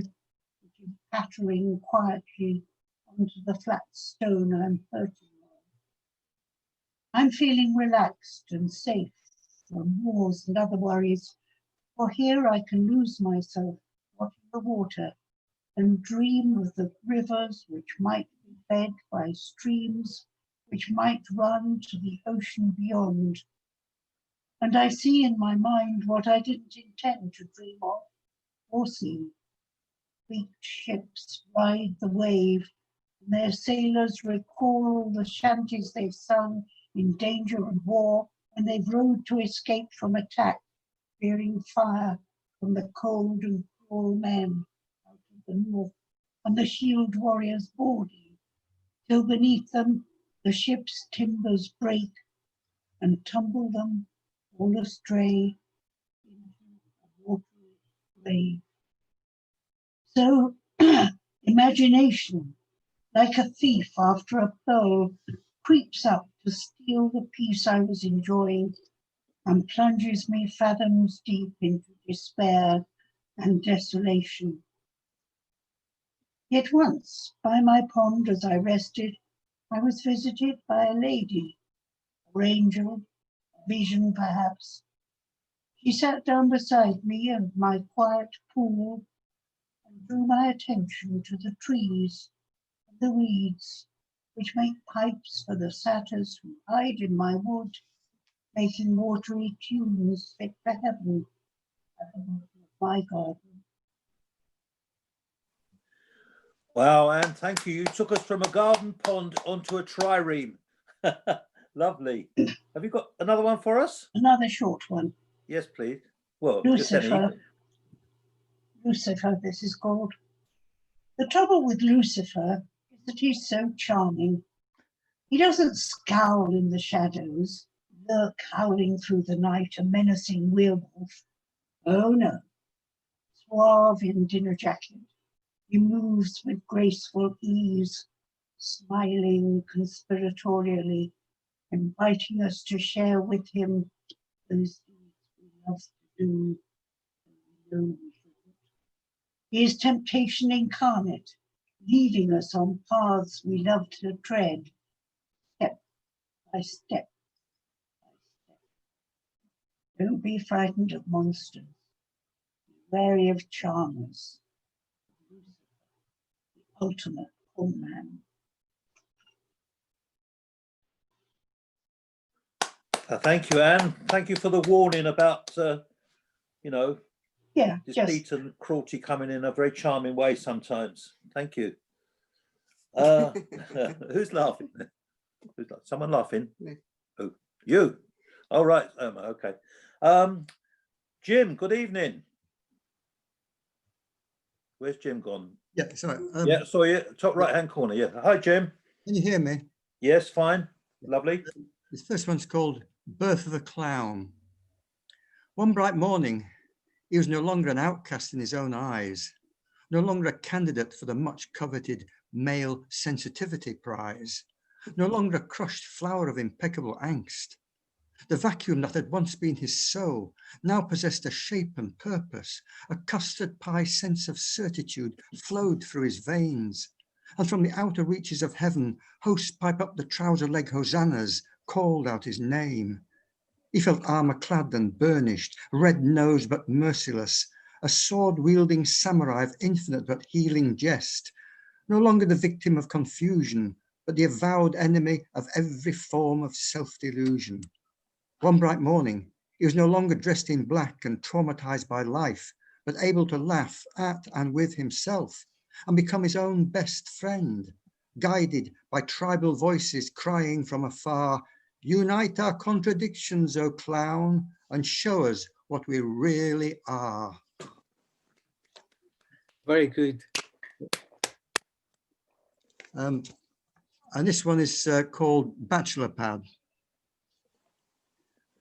which is pattering quietly onto the flat stone I'm perching on. I'm feeling relaxed and safe from wars and other worries, for here I can lose myself watching the water and dream of the rivers which might be fed by streams which might run to the ocean beyond. And I see in my mind what I didn't intend to dream of or see. Big ships ride the wave, and their sailors recall all the shanties they've sung in danger and war, and they've rowed to escape from attack, fearing fire from the cold and cruel men out of the north, and the shield warriors boarding, till beneath them the ship's timbers break and tumble them all astray into a watery grave. So imagination, like a thief after a pearl, creeps up to steal the peace I was enjoying and plunges me fathoms deep into despair and desolation. Yet once, by my pond as I rested, I was visited by a lady, or angel, a vision perhaps. She sat down beside me in my quiet pool and drew my attention to the trees and the weeds, which make pipes for the satyrs who hide in my wood, making watery tunes fit for heaven at the bottom of my garden. Wow, Anne, thank you. You took us from a garden pond onto a trireme. Lovely. Have you got another one for us? Another short one. Yes, please. Well, just any. Lucifer. Lucifer, this is called. The trouble with Lucifer is that he's so charming. He doesn't scowl in the shadows, lurk howling through the night, a menacing werewolf. Oh no. Suave in dinner jacket, he moves with graceful ease, smiling conspiratorially, inviting us to share with him those things we love to do and we know we shouldn't. He is temptation incarnate, leading us on paths we love to tread, step by step by step. Don't be frightened of monsters. Be wary of charmers. The ultimate poor man. Thank you, Anne. Thank you for the warning about, you know, Yeah, deceit and cruelty coming in a very charming way sometimes. Thank you. Who's laughing? Someone laughing? Me. Oh, you. All right. Okay. Jim, good evening. Where's Jim gone? Yeah, sorry. Yeah, sorry, top right-hand corner. Yeah. Hi, Jim. Can you hear me? Yes, fine. Lovely. This first one's called Birth of a Clown. One bright morning, he was no longer an outcast in his own eyes, no longer a candidate for the much coveted male sensitivity prize, no longer a crushed flower of impeccable angst. The vacuum that had once been his soul now possessed a shape and purpose. A custard pie sense of certitude flowed through his veins. And from the outer reaches of heaven, hosts pipe up the trouser leg hosannas, called out his name. He felt armor-clad and burnished, red-nosed but merciless, a sword-wielding samurai of infinite but healing jest, no longer the victim of confusion, but the avowed enemy of every form of self-delusion. One bright morning, he was no longer dressed in black and traumatized by life, but able to laugh at and with himself and become his own best friend, guided by tribal voices crying from afar, "Unite our contradictions, O clown, and show us what we really are." Very good. And this one is called Bachelor Pad.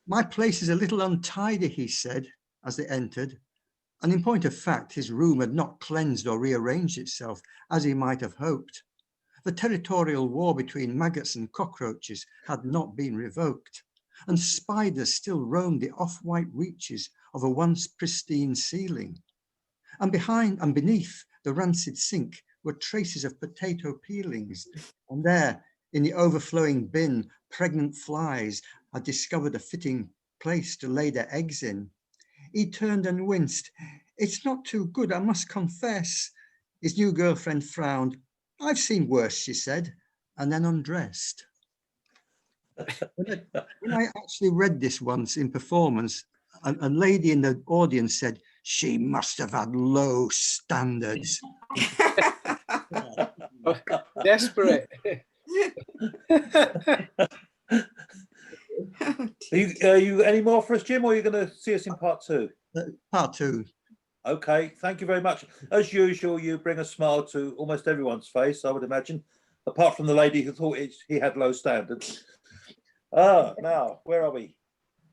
"My place is a little untidy," he said as they entered, and in point of fact, his room had not cleansed or rearranged itself as he might have hoped. The territorial war between maggots and cockroaches had not been revoked, and spiders still roamed the off-white reaches of a once pristine ceiling. And behind and beneath the rancid sink were traces of potato peelings, and there, in the overflowing bin, pregnant flies had discovered a fitting place to lay their eggs in. He turned and winced. "It's not too good, I must confess." His new girlfriend frowned. "I've seen worse," she said, and then undressed. When I actually read this once in performance, a lady in the audience said, "She must have had low standards." Desperate. Are you any more for us, Jim, or are you going to see us in part two? Part two. Okay, thank you very much. As usual, you bring a smile to almost everyone's face, I would imagine, apart from the lady who thought he had low standards. Now, where are we?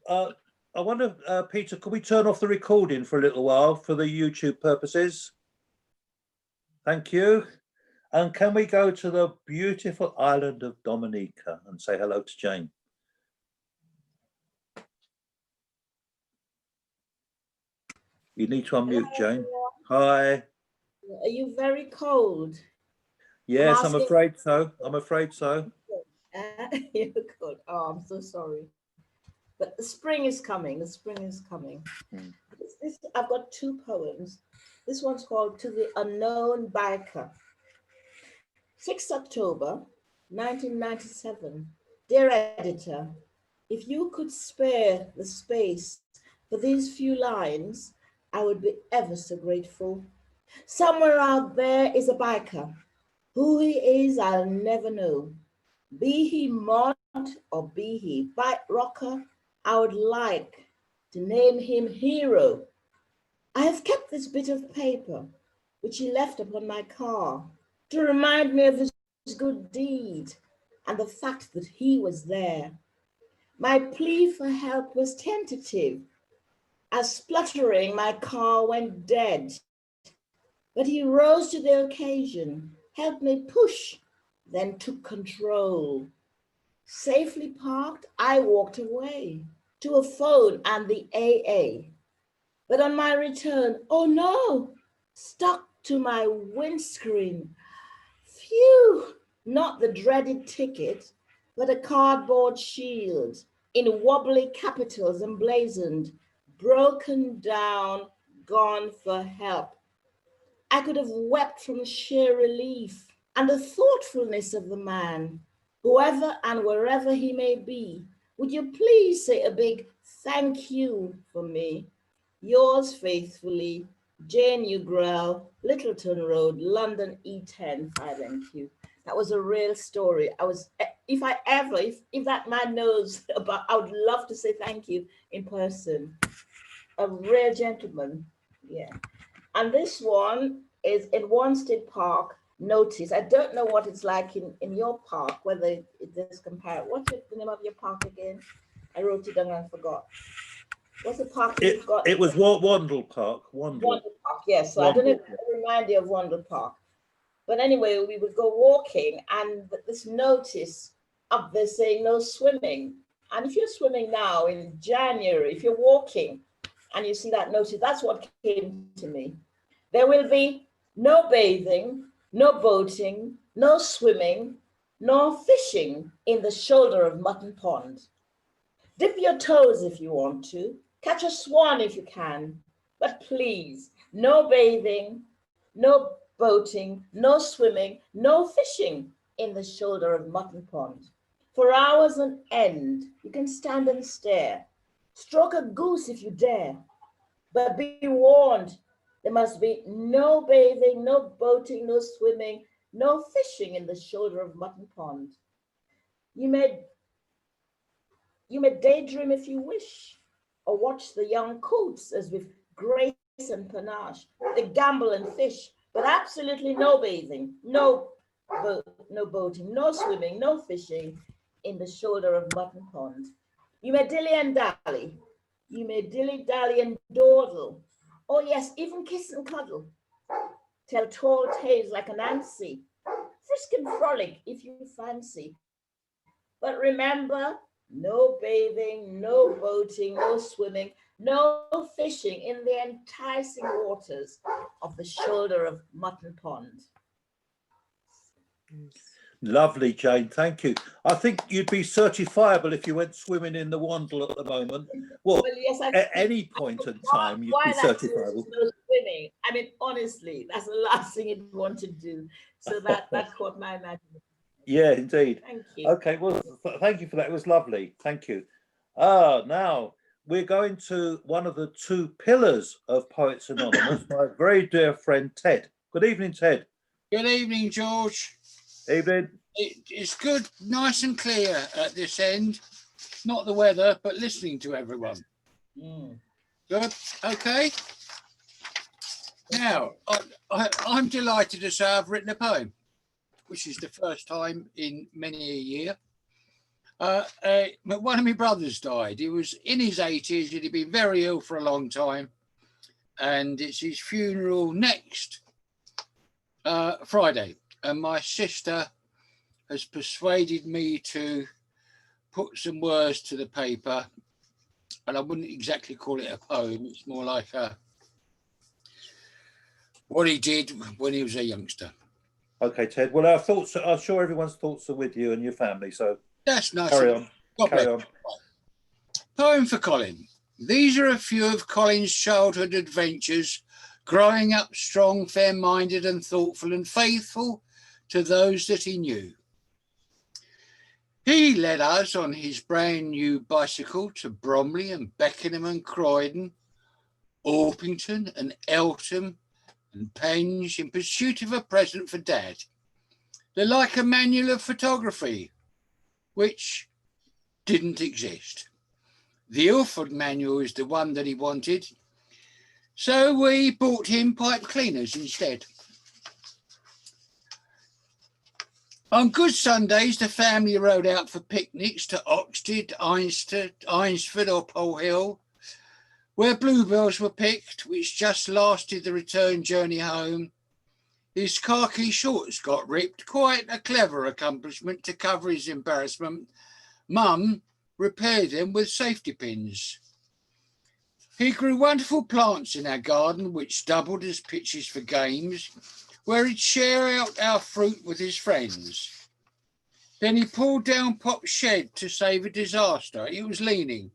I wonder, Peter, could we turn off the recording for a little while for the YouTube purposes? Thank you. And can we go to the beautiful island of Dominica and say hello to Jane? You need to unmute, Jane. Hi. Are you very cold? Yes, I'm asking- afraid so. I'm afraid so. You're good. Oh, I'm so sorry. But the spring is coming. The spring is coming. I've got two poems. This one's called To the Unknown Biker. 6th October, 1997. Dear editor, if you could spare the space for these few lines, I would be ever so grateful. Somewhere out there is a biker. Who he is, I'll never know. Be he mod or be he bike rocker, I would like to name him Hero. I have kept this bit of paper, which he left upon my car, to remind me of his good deed and the fact that he was there. My plea for help was tentative, as spluttering my car went dead. But he rose to the occasion, helped me push then took control. Safely parked, I walked away to a phone and the AA. But on my return, oh no, stuck to my windscreen. Phew, not the dreaded ticket, but a cardboard shield in wobbly capitals emblazoned, broken down, gone for help. I could have wept from sheer relief and the thoughtfulness of the man, whoever and wherever he may be. Would you please say a big thank you for me? Yours faithfully, Jane Ugrell, Littleton Road, London E10 5NQ. That was a real story. If that man knows about, I would love to say thank you in person. A real gentleman, yeah. And this one is in Wanstead Park. Notice, I don't know what it's like in your park, whether it is compared. What's the name of your park again? I wrote it down and forgot. What's the park you've got? It was Wandle Park. Wandle Park, yes. So I don't know if it reminds you of Wandle Park. But anyway, we would go walking and this notice up there saying no swimming. And if you're swimming now in January, if you're walking and you see that notice, that's what came to me. There will be no bathing, no boating, no swimming, nor fishing in the shoulder of Mutton Pond. Dip your toes if you want to, catch a swan if you can, but please, no bathing, no boating, no swimming, no fishing in the shoulder of Mutton Pond. For hours on end, you can stand and stare, stroke a goose if you dare, but be warned, there must be no bathing, no boating, no swimming, no fishing in the shoulder of Mutton Pond. You may daydream if you wish, or watch the young coots as with grace and panache, they gamble and fish, but absolutely no bathing, no boating, no swimming, no fishing in the shoulder of Mutton Pond. You may dilly and dally, you may dilly-dally and dawdle, oh yes, even kiss and cuddle, tell tall tales like a Nancy, frisk and frolic if you fancy. But remember, no bathing, no boating, no swimming, no fishing in the enticing waters of the shoulder of Mutton Pond. Lovely, Jane, thank you. I think you'd be certifiable if you went swimming in the Wandle at the moment. Well, yes, at any point in time, you'd be certifiable. No swimming. I mean, honestly, that's the last thing you'd want to do. So that caught my imagination. Yeah, indeed. Thank you. Okay, well, thank you for that. It was lovely. Thank you. Now we're going to one of the two pillars of Poets Anonymous, my very dear friend, Ted. Good evening, Ted. Good evening, George. Evening. It's good, nice and clear at this end. Not the weather, but listening to everyone. Good, okay. Now, I'm delighted to say I've written a poem, which is the first time in many a year. One of my brothers died. He was in his 80s. He'd been very ill for a long time. And it's his funeral next Friday. And my sister has persuaded me to put some words to the paper. And I wouldn't exactly call it a poem. It's more like what he did when he was a youngster. Okay, Ted. Well, our thoughts, I'm sure everyone's thoughts are with you and your family. So that's nice. Carry on. Carry on. Poem for Colin. These are a few of Colin's childhood adventures, growing up strong, fair-minded and thoughtful and faithful to those that he knew. He led us on his brand new bicycle to Bromley and Beckenham and Croydon, Orpington and Eltham and Penge in pursuit of a present for Dad. They're like a manual of photography, which didn't exist. The Ilford manual is the one that he wanted, so we bought him pipe cleaners instead. On good Sundays, the family rode out for picnics to Oxted, Eynsford or Pole Hill, where bluebells were picked, which just lasted the return journey home. His khaki shorts got ripped, quite a clever accomplishment to cover his embarrassment. Mum repaired them with safety pins. He grew wonderful plants in our garden, which doubled as pitches for games, where he'd share out our fruit with his friends. Then he pulled down Pop's shed to save a disaster. He was leaning,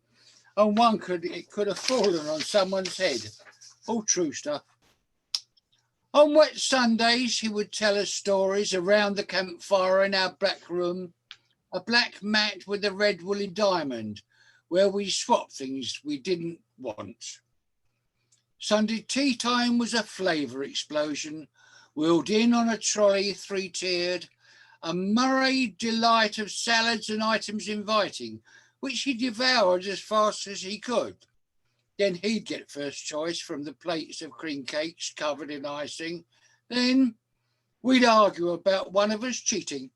and it could have fallen on someone's head. All true stuff. On wet Sundays, he would tell us stories around the campfire in our black room, a black mat with a red woolly diamond, where we swapped things we didn't want. Sunday tea time was a flavour explosion, wheeled in on a trolley, three-tiered, a Murray delight of salads and items inviting, which he devoured as fast as he could. Then he'd get first choice from the plates of cream cakes covered in icing. Then we'd argue about one of us cheating.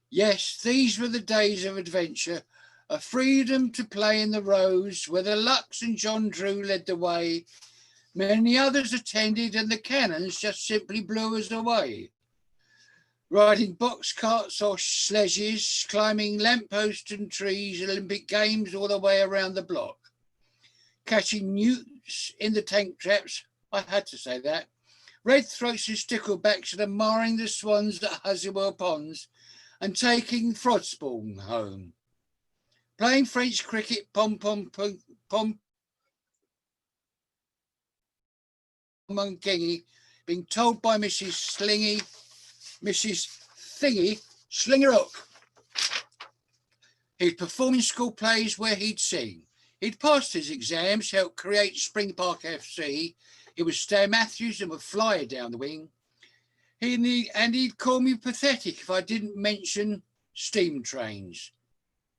Yes, these were the days of adventure, a freedom to play in the rows where the Lux and John Drew led the way. Many others attended and the cannons just simply blew us away. Riding box carts or sledges, climbing lampposts and trees, Olympic games all the way around the block. Catching newts in the tank traps, I had to say that. Red throats and sticklebacks and admiring the swans at Huzziwell Ponds and taking frog spawn home. Playing French cricket, pom-pom, kingy, being told by Mrs. Thingy, Slinger Hook. He'd perform in school plays where he'd sing. He'd passed his exams, helped create Spring Park FC. He was Stan Matthews and would fly down the wing. He'd call me pathetic if I didn't mention steam trains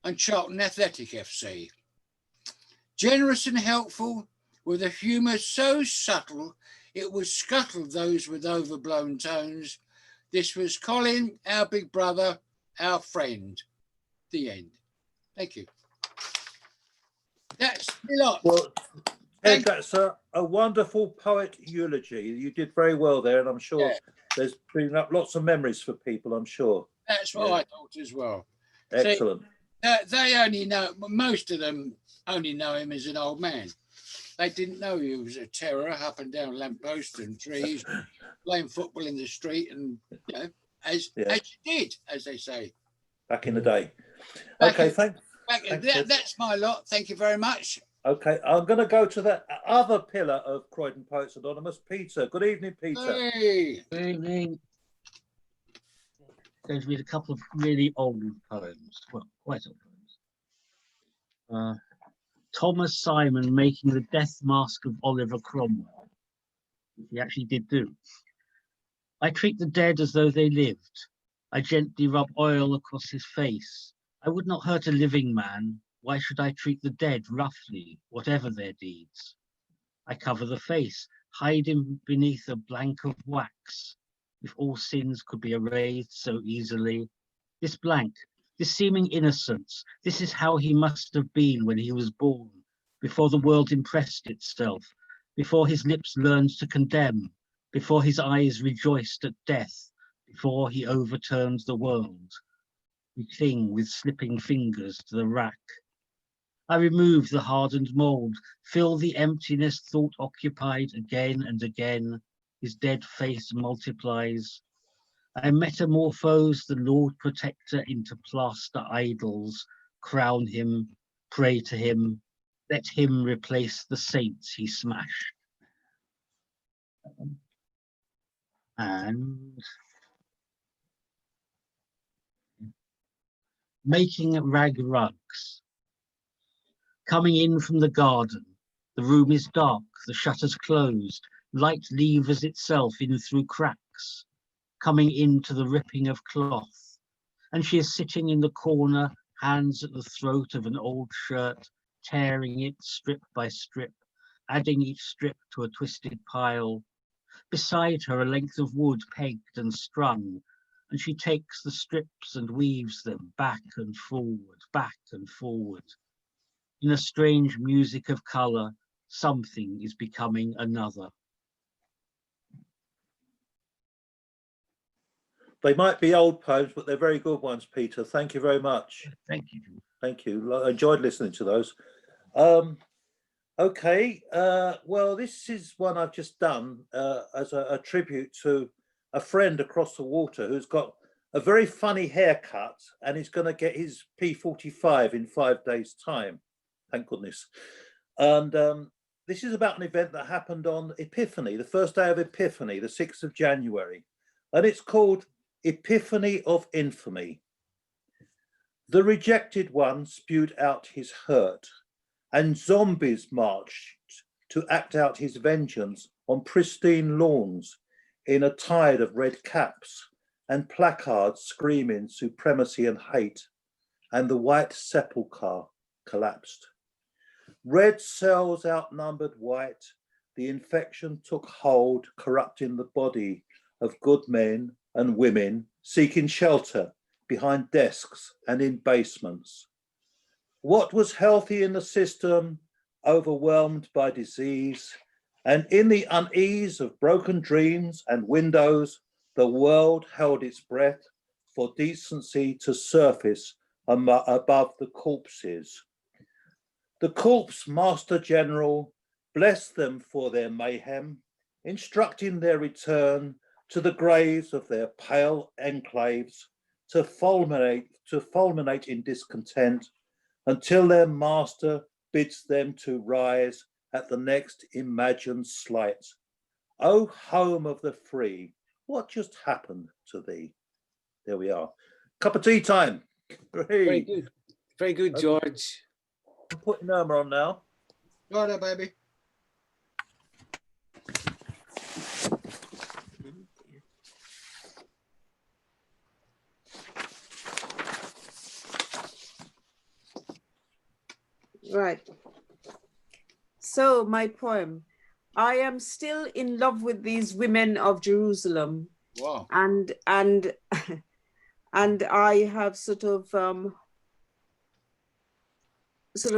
and Charlton Athletic FC. Generous and helpful, with a humour so subtle it would scuttle those with overblown tones. This was Colin, our big brother, our friend. The end. Thank you. That's a lot. Well, Ed, that's a wonderful poet eulogy. You did very well there, and I'm sure there's been up lots of memories for people, I'm sure. That's what I thought as well. Excellent. See, they only know, most of them only know him as an old man. They didn't know he was a terror up and down lampposts and trees, playing football in the street, and as you did, as they say. Back in the day. Okay, thanks. That's my lot. Thank you very much. Okay, I'm going to go to the other pillar of Croydon Poets Anonymous, Peter. Good evening, Peter. Hey. Good evening. I'm going to read a couple of really old poems. Well, quite old poems. Thomas Simon making the death mask of Oliver Cromwell, which he actually did do. I treat the dead as though they lived. I gently rub oil across his face. I would not hurt a living man. Why should I treat the dead roughly, whatever their deeds? I cover the face, hide him beneath a blank of wax. If all sins could be erased so easily, this blank, this seeming innocence, this is how he must have been when he was born, before the world impressed itself, before his lips learned to condemn, before his eyes rejoiced at death, before he overturned the world. We cling with slipping fingers to the rack. I remove the hardened mould, fill the emptiness thought occupied again and again. His dead face multiplies. I metamorphose the Lord Protector into plaster idols, crown him, pray to him, let him replace the saints he smashed. And making rag rugs. Coming in from the garden, the room is dark, the shutters closed, light levers itself in through cracks, coming into the ripping of cloth, and she is sitting in the corner, hands at the throat of an old shirt, tearing it strip by strip, adding each strip to a twisted pile. Beside her a length of wood pegged and strung, and she takes the strips and weaves them back and forward, back and forward. In a strange music of colour, something is becoming another. They might be old poems, but they're very good ones, Peter. Thank you very much. Thank you. Thank you. I enjoyed listening to those. Okay, well, this is one I've just done as a tribute to a friend across the water who's got a very funny haircut and he's going to get his P45 in 5 days' time. Thank goodness. And this is about an event that happened on Epiphany, the first day of Epiphany, the 6th of January. And it's called Epiphany of Infamy. The rejected one spewed out his hurt, and zombies marched to act out his vengeance on pristine lawns in a tide of red caps and placards screaming supremacy and hate, and the white sepulchre collapsed. Red cells outnumbered white, the infection took hold, corrupting the body of good men and women seeking shelter behind desks and in basements. What was healthy in the system, overwhelmed by disease, and in the unease of broken dreams and windows, the world held its breath for decency to surface above the corpses. The corpse master general blessed them for their mayhem, instructing their return to the graves of their pale enclaves, to fulminate in discontent, until their master bids them to rise at the next imagined slight. O home of the free, what just happened to thee? There we are. Cup of tea time. Very good. Very good, George. I'm putting Irma on now. Righto, baby. Right. So my poem, I am still in love with these women of Jerusalem. Wow. And I have sort of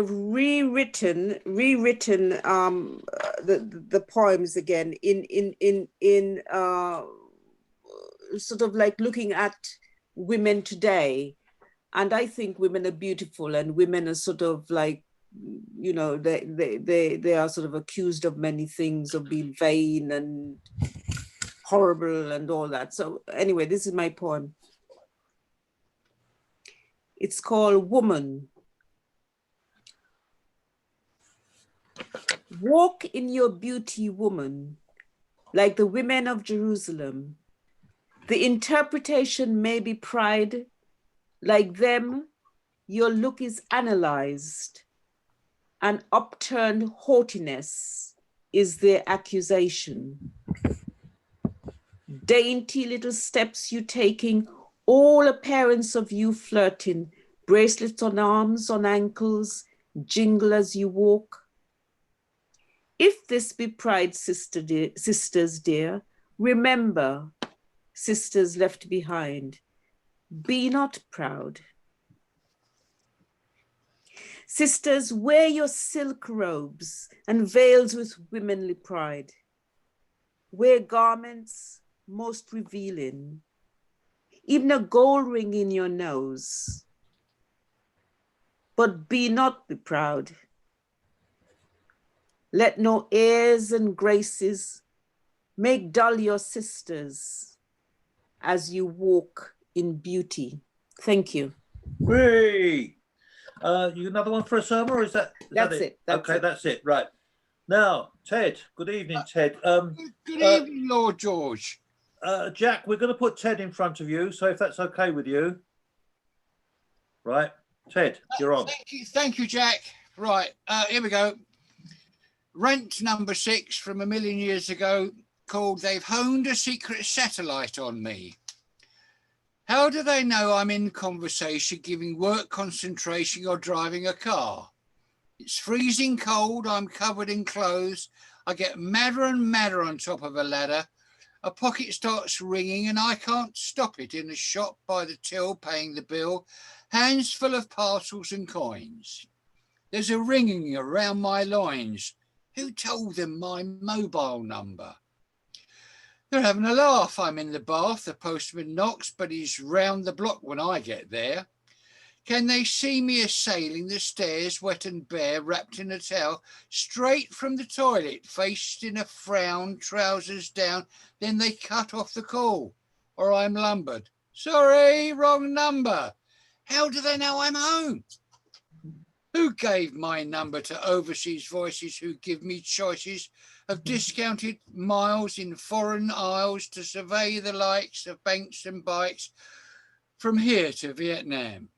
rewritten the poems again in sort of like looking at women today. And I think women are beautiful, and women are sort of like, you know, they are sort of accused of many things, of being vain and horrible and all that. So anyway, this is my poem. It's called Woman. Walk in your beauty, woman, like the women of Jerusalem. The interpretation may be pride. Like them, your look is analyzed. And upturned haughtiness is their accusation. Dainty little steps you taking, all appearance of you flirting, bracelets on arms, on ankles, jingle as you walk. If this be pride, sisters dear, remember, sisters left behind, be not proud. Sisters, wear your silk robes and veils with womanly pride. Wear garments most revealing, even a gold ring in your nose. But be not be proud. Let no airs and graces make dull your sisters as you walk in beauty. Thank you. Hey, you another one for us, Irma, or is that it? Okay, that's it. Right. Now, Ted. Good evening, Ted. Good evening, Lord George. Jack, we're going to put Ted in front of you, so if that's okay with you. Right. Ted, you're on. Thank you, Jack. Right, here we go. Rant number 6 from a million years ago, called They've Honed a Secret Satellite on Me. How do they know I'm in conversation, giving work concentration, or driving a car? It's freezing cold, I'm covered in clothes. I get madder and madder on top of a ladder. A pocket starts ringing and I can't stop it in the shop by the till, paying the bill, hands full of parcels and coins. There's a ringing around my loins. Who told them my mobile number? They're having a laugh. I'm in the bath. The postman knocks, but he's round the block when I get there. Can they see me assailing the stairs, wet and bare, wrapped in a towel, straight from the toilet, faced in a frown, trousers down, then they cut off the call, or I'm lumbered. Sorry, wrong number. How do they know I'm home? Who gave my number to overseas voices who give me choices of discounted miles in foreign isles to survey the likes of banks and bikes from here to Vietnam?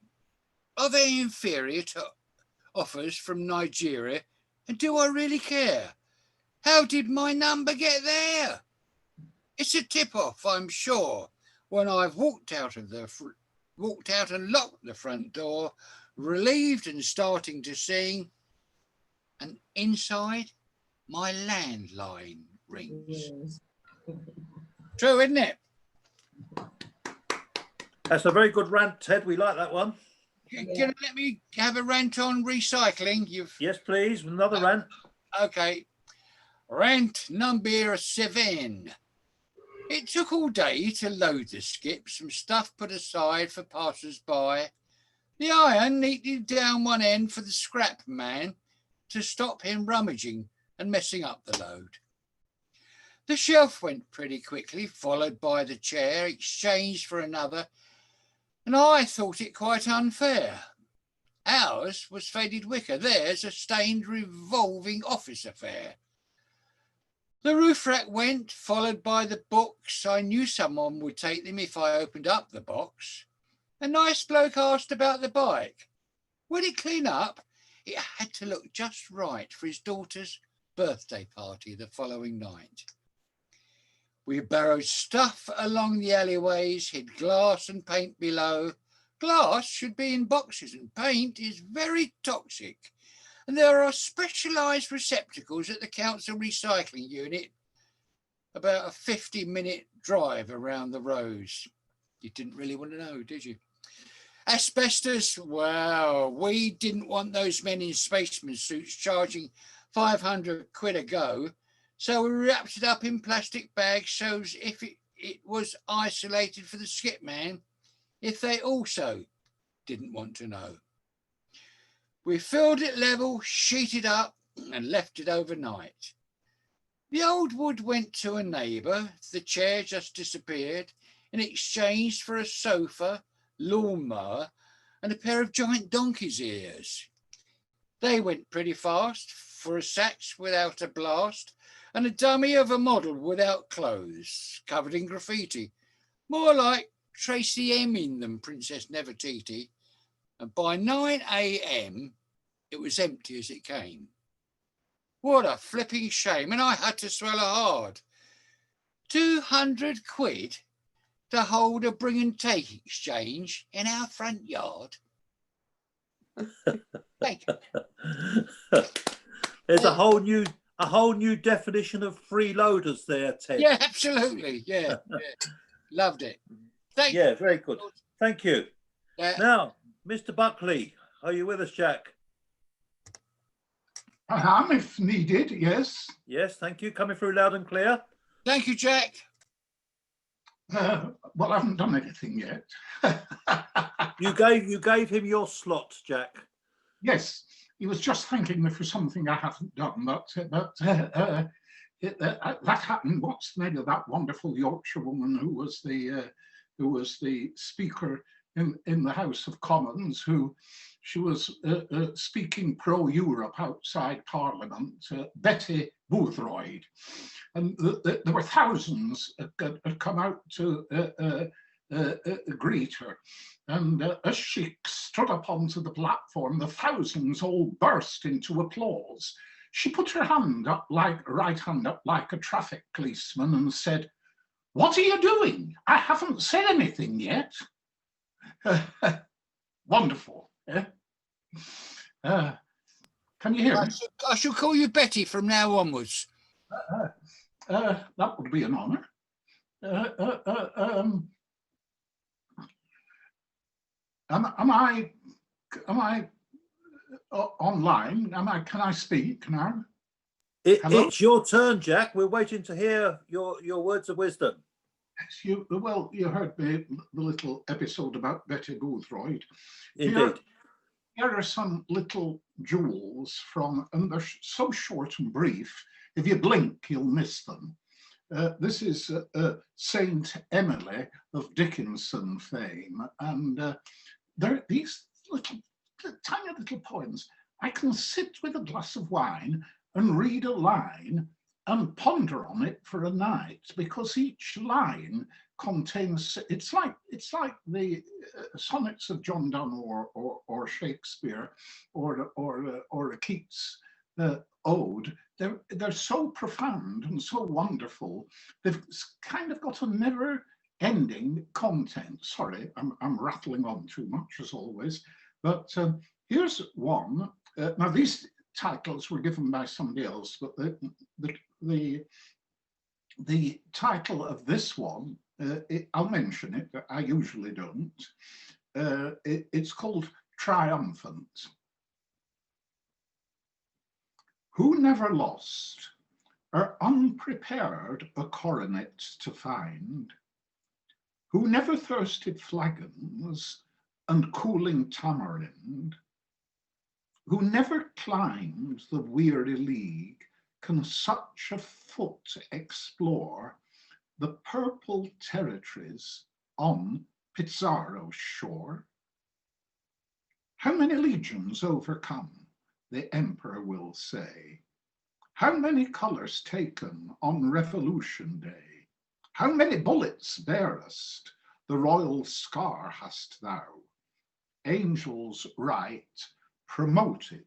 Are they inferior to offers from Nigeria? And do I really care? How did my number get there? It's a tip-off, I'm sure, when I've walked out and locked the front door, relieved and starting to sing, and inside my landline rings. Yes. True, isn't it? That's a very good rant, Ted. We like that one. Can you let me have a rant on recycling? Yes, please. Another rant. Okay. Rant number 7. It took all day to load the skip, some stuff put aside for passers-by. The iron neatly down one end for the scrap man to stop him rummaging and messing up the load. The shelf went pretty quickly, followed by the chair, exchanged for another, and I thought it quite unfair. Ours was faded wicker, theirs a stained revolving office affair. The roof rack went, followed by the books. I knew someone would take them if I opened up the box. A nice bloke asked about the bike. Would it clean up? It had to look just right for his daughter's birthday party the following night. We borrowed stuff along the alleyways, hid glass and paint below. Glass should be in boxes and paint is very toxic. And there are specialised receptacles at the council recycling unit, about a 50-minute drive around the roads. You didn't really want to know, did you? Asbestos, well, we didn't want those men in spaceman suits charging 500 quid a go. So we wrapped it up in plastic bags so if it was isolated for the skip man, if they also didn't want to know. We filled it level, sheeted up and left it overnight. The old wood went to a neighbour, the chair just disappeared in exchange for a sofa, lawnmower and a pair of giant donkey's ears. They went pretty fast for a sax without a blast and a dummy of a model without clothes, covered in graffiti. More like Tracy Emin than Princess Nefertiti. And by 9 a.m, it was empty as it came. What a flipping shame, and I had to swallow hard. 200 quid to hold a bring and take exchange in our front yard. Thank you. There's a whole new definition of freeloaders there, Ted. Yeah, absolutely. Yeah. Loved it. Thank Yeah, you. very good. Thank you. Now, Mr. Buckley, are you with us, Jack? I am, if needed, yes. Yes, thank you. Coming through loud and clear. Thank you, Jack. Well, I haven't done anything yet. You gave him your slot, Jack. Yes, he was just thanking me for something I haven't done, but that happened. What's the name of that wonderful Yorkshire woman who was the speaker in the House of Commons? She was speaking pro-Europe outside Parliament, Betty Boothroyd. And there were thousands had come out to greet her. And as she stood up onto the platform, the thousands all burst into applause. She put her hand up right hand up like a traffic policeman and said, "What are you doing? I haven't said anything yet." Wonderful. Yeah? Can you hear me? I shall call you Betty from now onwards. That would be an honour. Am I online? Can I speak now? Hello? It's your turn, Jack. We're waiting to hear your words of wisdom. Yes, you heard the little episode about Betty Boothroyd. Indeed. Here are some little jewels and they're so short and brief. If you blink, you'll miss them. This is Saint Emily of Dickinson fame, and they're these tiny little poems. I can sit with a glass of wine and read a line and ponder on it for a night, because each line contains, it's like the sonnets of John Donne or Shakespeare or a Keats ode. They're so profound and so wonderful. They've kind of got a never-ending content. Sorry, I'm rattling on too much as always, but here's one. Now these titles were given by somebody else, but the title of this one, I'll mention it, but I usually don't. It's called Triumphant. Who never lost or unprepared a coronet to find? Who never thirsted flagons and cooling tamarind? Who never climbed the weary league, can such a foot explore the purple territories on Pizarro's shore? How many legions overcome, the emperor will say? How many colors taken on Revolution Day? How many bullets bearest, the royal scar hast thou? Angels right promoted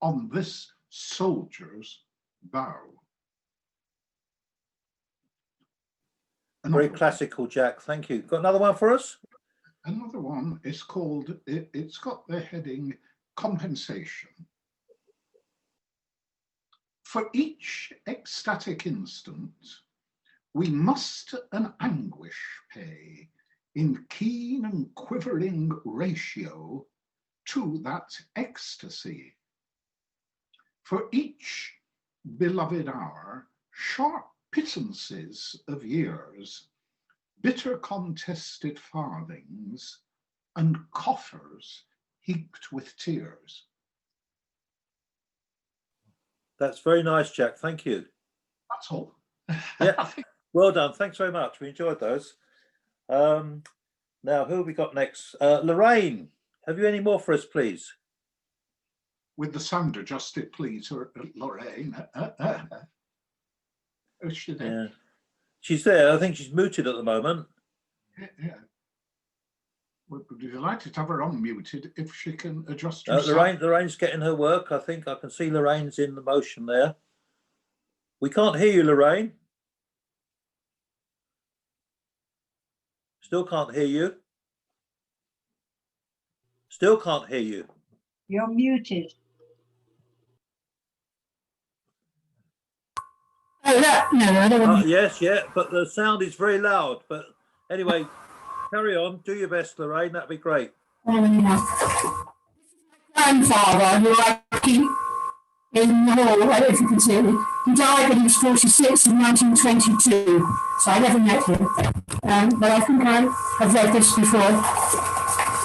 on this soldier's bow. Very classical, Jack. Thank you. Got another one for us? Another one is called, it's got the heading Compensation. For each ecstatic instant, we must an anguish pay in keen and quivering ratio to that ecstasy. For each beloved hour, sharp pittances of years, bitter contested farthings, and coffers heaped with tears. That's very nice, Jack. Thank you. That's all. Yeah, well done. Thanks very much. We enjoyed those. Now, who have we got next? Lorraine, have you any more for us, please? With the sound adjusted, please, or Lorraine. Is she there? Yeah. She's there. I think she's muted at the moment. Yeah. We'd be delighted to have her unmuted if she can adjust herself. Lorraine's getting her work. I think I can see Lorraine's in the motion there. We can't hear you, Lorraine. Still can't hear you. Still can't hear you. You're muted. Oh, no, I don't want Yes, yeah, but the sound is very loud. But anyway, carry on. Do your best, Lorraine. That'd be great. Grandfather, who I keep in the hall, I don't know if you can see him. He died when he was 46 in 1922, so I never met him. But I think I have read this before.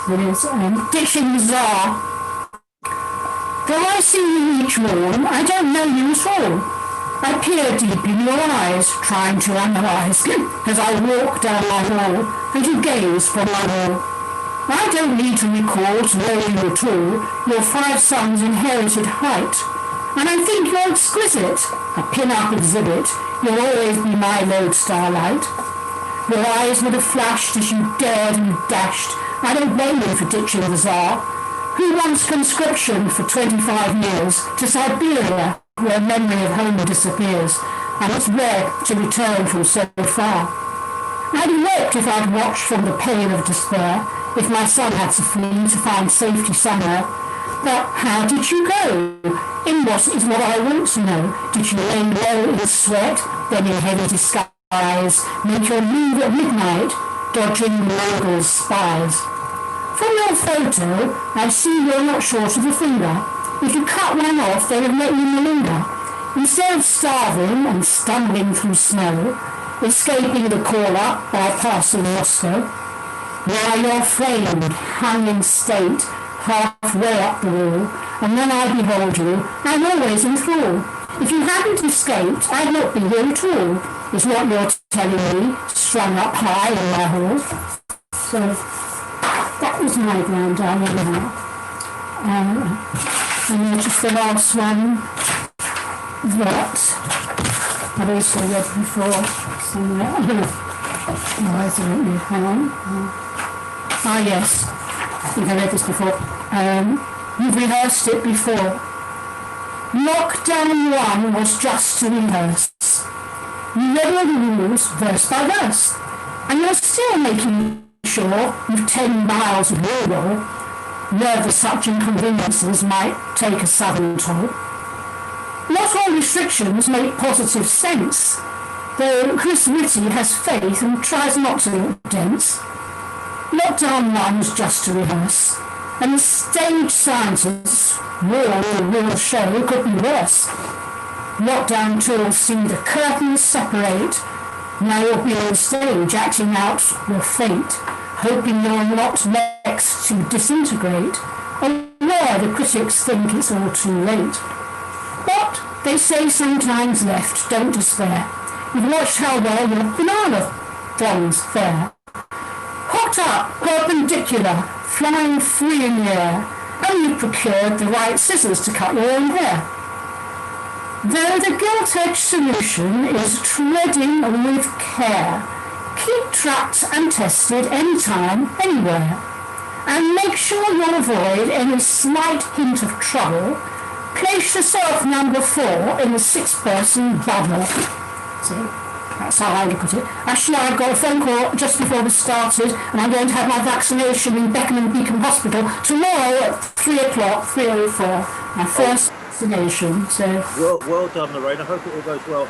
It is Ditching the Tsar. Though I see you each morn, I don't know you at all. I peer deep in your eyes, trying to analyze, as I walk down my hall, and you gaze from my wall. I don't need to recall to know you at all, your 5 sons' inherited height. And I think you're exquisite, a pin-up exhibit, you'll always be my lodestar light. Your eyes would have flashed as you dared and dashed. I don't blame you for ditching the Tsar. Who wants conscription for 25 years to Siberia, where memory of home disappears, and it's rare to return from so far? I'd wept if I'd watched from the pain of despair, if my son had to flee to find safety somewhere. But how did you go? In what is what I want to know. Did you lay low in sweat, then in heavy disguise, make your move at midnight, dodging Mogul's spies? From your photo, I see you're not short of a finger. If you cut one off, they would let you malinger. Instead of starving and stumbling through snow, escaping the call-up by passing Moscow, while you're framed, hung in state, halfway up the wall, and when I behold you, I'm always in thrall. If you hadn't escaped, I'd not be here at all, is what you're telling me, strung up high in my hall. So, that was my grand dilemma. And then just the last one, that I've also read before somewhere. Oh, I don't know, hang on. Ah, yes, I think I read this before. You've rehearsed it before. Lockdown 1 was just to rehearse. You read all the rules verse by verse, and you're still making sure you've 10 miles of railroad, nervous such inconveniences might take a southern toll. Not all restrictions make positive sense, though Chris Whitty has faith and tries not to look dense. Lockdown 1 was just to rehearse, and the stage scientists, real show could be worse. Lockdown 2 will see the curtains separate. Now you'll be on stage acting out your fate, hoping you're not next to disintegrate, aware the critics think it's all too late. But they say sometimes left, don't despair. You've watched how well your banana thongs fare. Hooked up, perpendicular, flying free in the air, and you've procured the right scissors to cut your own hair. Though the gilt-edged solution is treading with care, keep tracked and tested anytime, anywhere, and make sure you'll avoid any slight hint of trouble. Place yourself number 4 in the 6-person bubble. See, that's how I look at it. Actually, I've got a phone call just before we started, and I'm going to have my vaccination in Beckenham Beacon Hospital tomorrow at 3 o'clock, 3:04. My first vaccination. So well done, Lorraine. I hope it all goes well.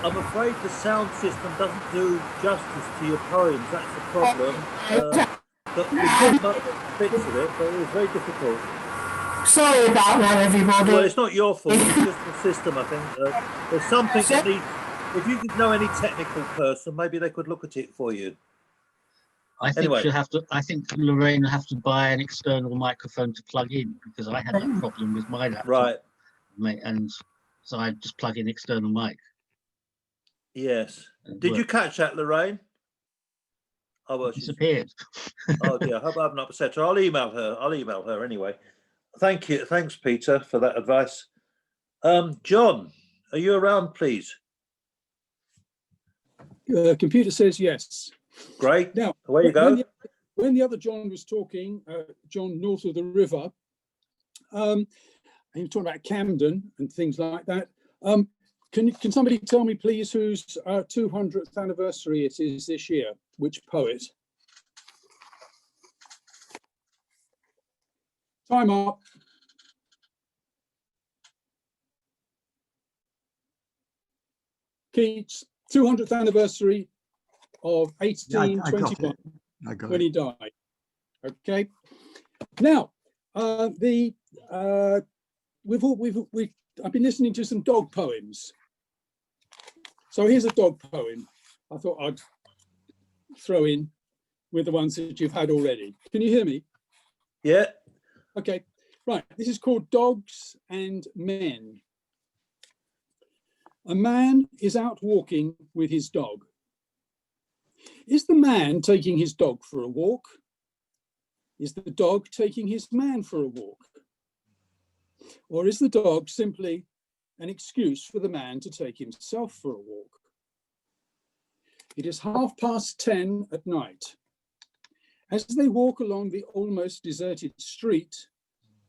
I'm afraid the sound system doesn't do justice to your poems. That's the problem. But we got much bits of it, but it was very difficult. Sorry about that, everybody. Well, it's not your fault. It's just the system, I think. There's something that needs. If you could know any technical person, maybe they could look at it for you. I think Anyway. she'll have to. I think Lorraine will have to buy an external microphone to plug in, because I had that problem with my laptop. Right. And so I just plug in external mic. Yes. Did you catch that, Lorraine? Oh, well, she's disappeared. Oh dear. I hope I haven't upset her. I'll email her anyway. Thank you. Thanks, Peter, for that advice. John, are you around, please? Computer says yes. Great. Now, away you go. When the other John was talking, John north of the river, and he was talking about Camden and things like that. Can somebody tell me, please, whose 200th anniversary it is this year? Which poet? Time up. Keats, 200th anniversary of 1821 when he died. Okay. Now, I've been listening to some dog poems. So here's a dog poem I thought I'd throw in with the ones that you've had already. Can you hear me? Yeah. Okay. Right. This is called Dogs and Men. A man is out walking with his dog. Is the man taking his dog for a walk? Is the dog taking his man for a walk? Or is the dog simply an excuse for the man to take himself for a walk? It is 10:30 at night. As they walk along the almost deserted street,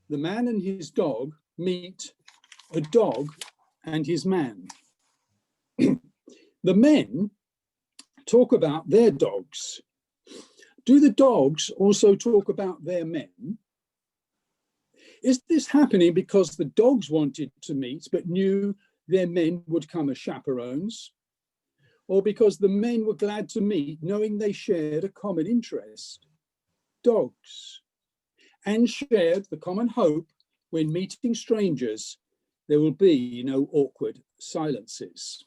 the man and his dog meet a dog and his man. The men talk about their dogs. Do the dogs also talk about their men? Is this happening because the dogs wanted to meet but knew their men would come as chaperones? Or because the men were glad to meet knowing they shared a common interest, dogs, and shared the common hope when meeting strangers there will be no awkward silences.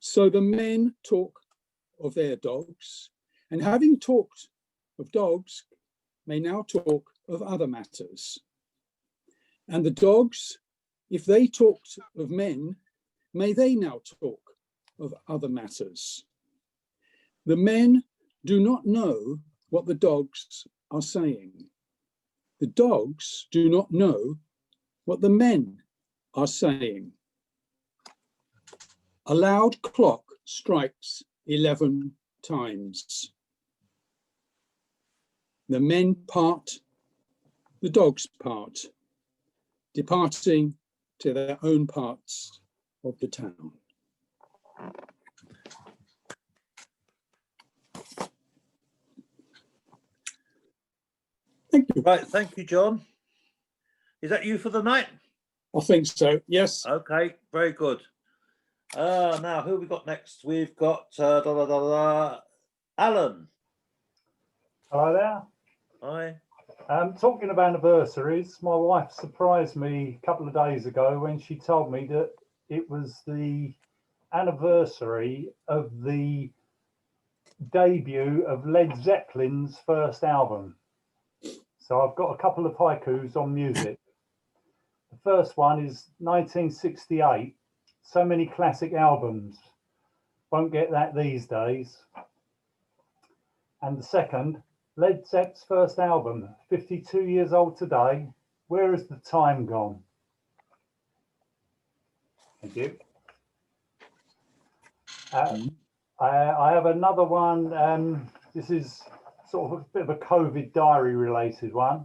So the men talk of their dogs, and having talked of dogs, may now talk of other matters. And the dogs, if they talked of men, may they now talk of other matters. The men do not know what the dogs are saying. The dogs do not know what the men are saying. A loud clock strikes 11 times. The men part, the dogs part, departing to their own parts of the town. Thank you. Right, thank you, John. Is that you for the night? I think so, yes. Okay, very good. Now, who have we got next? We've got Alan. Hello there. Hi. Talking of anniversaries, my wife surprised me a couple of days ago when she told me that it was the anniversary of the debut of Led Zeppelin's first album. So I've got a couple of haikus on music. The first one is 1968. So many classic albums. Won't get that these days. And the second, Led Zepp's first album, 52 years old today. Where has the time gone? Thank you. I have another one. This is sort of a bit of a COVID diary related one,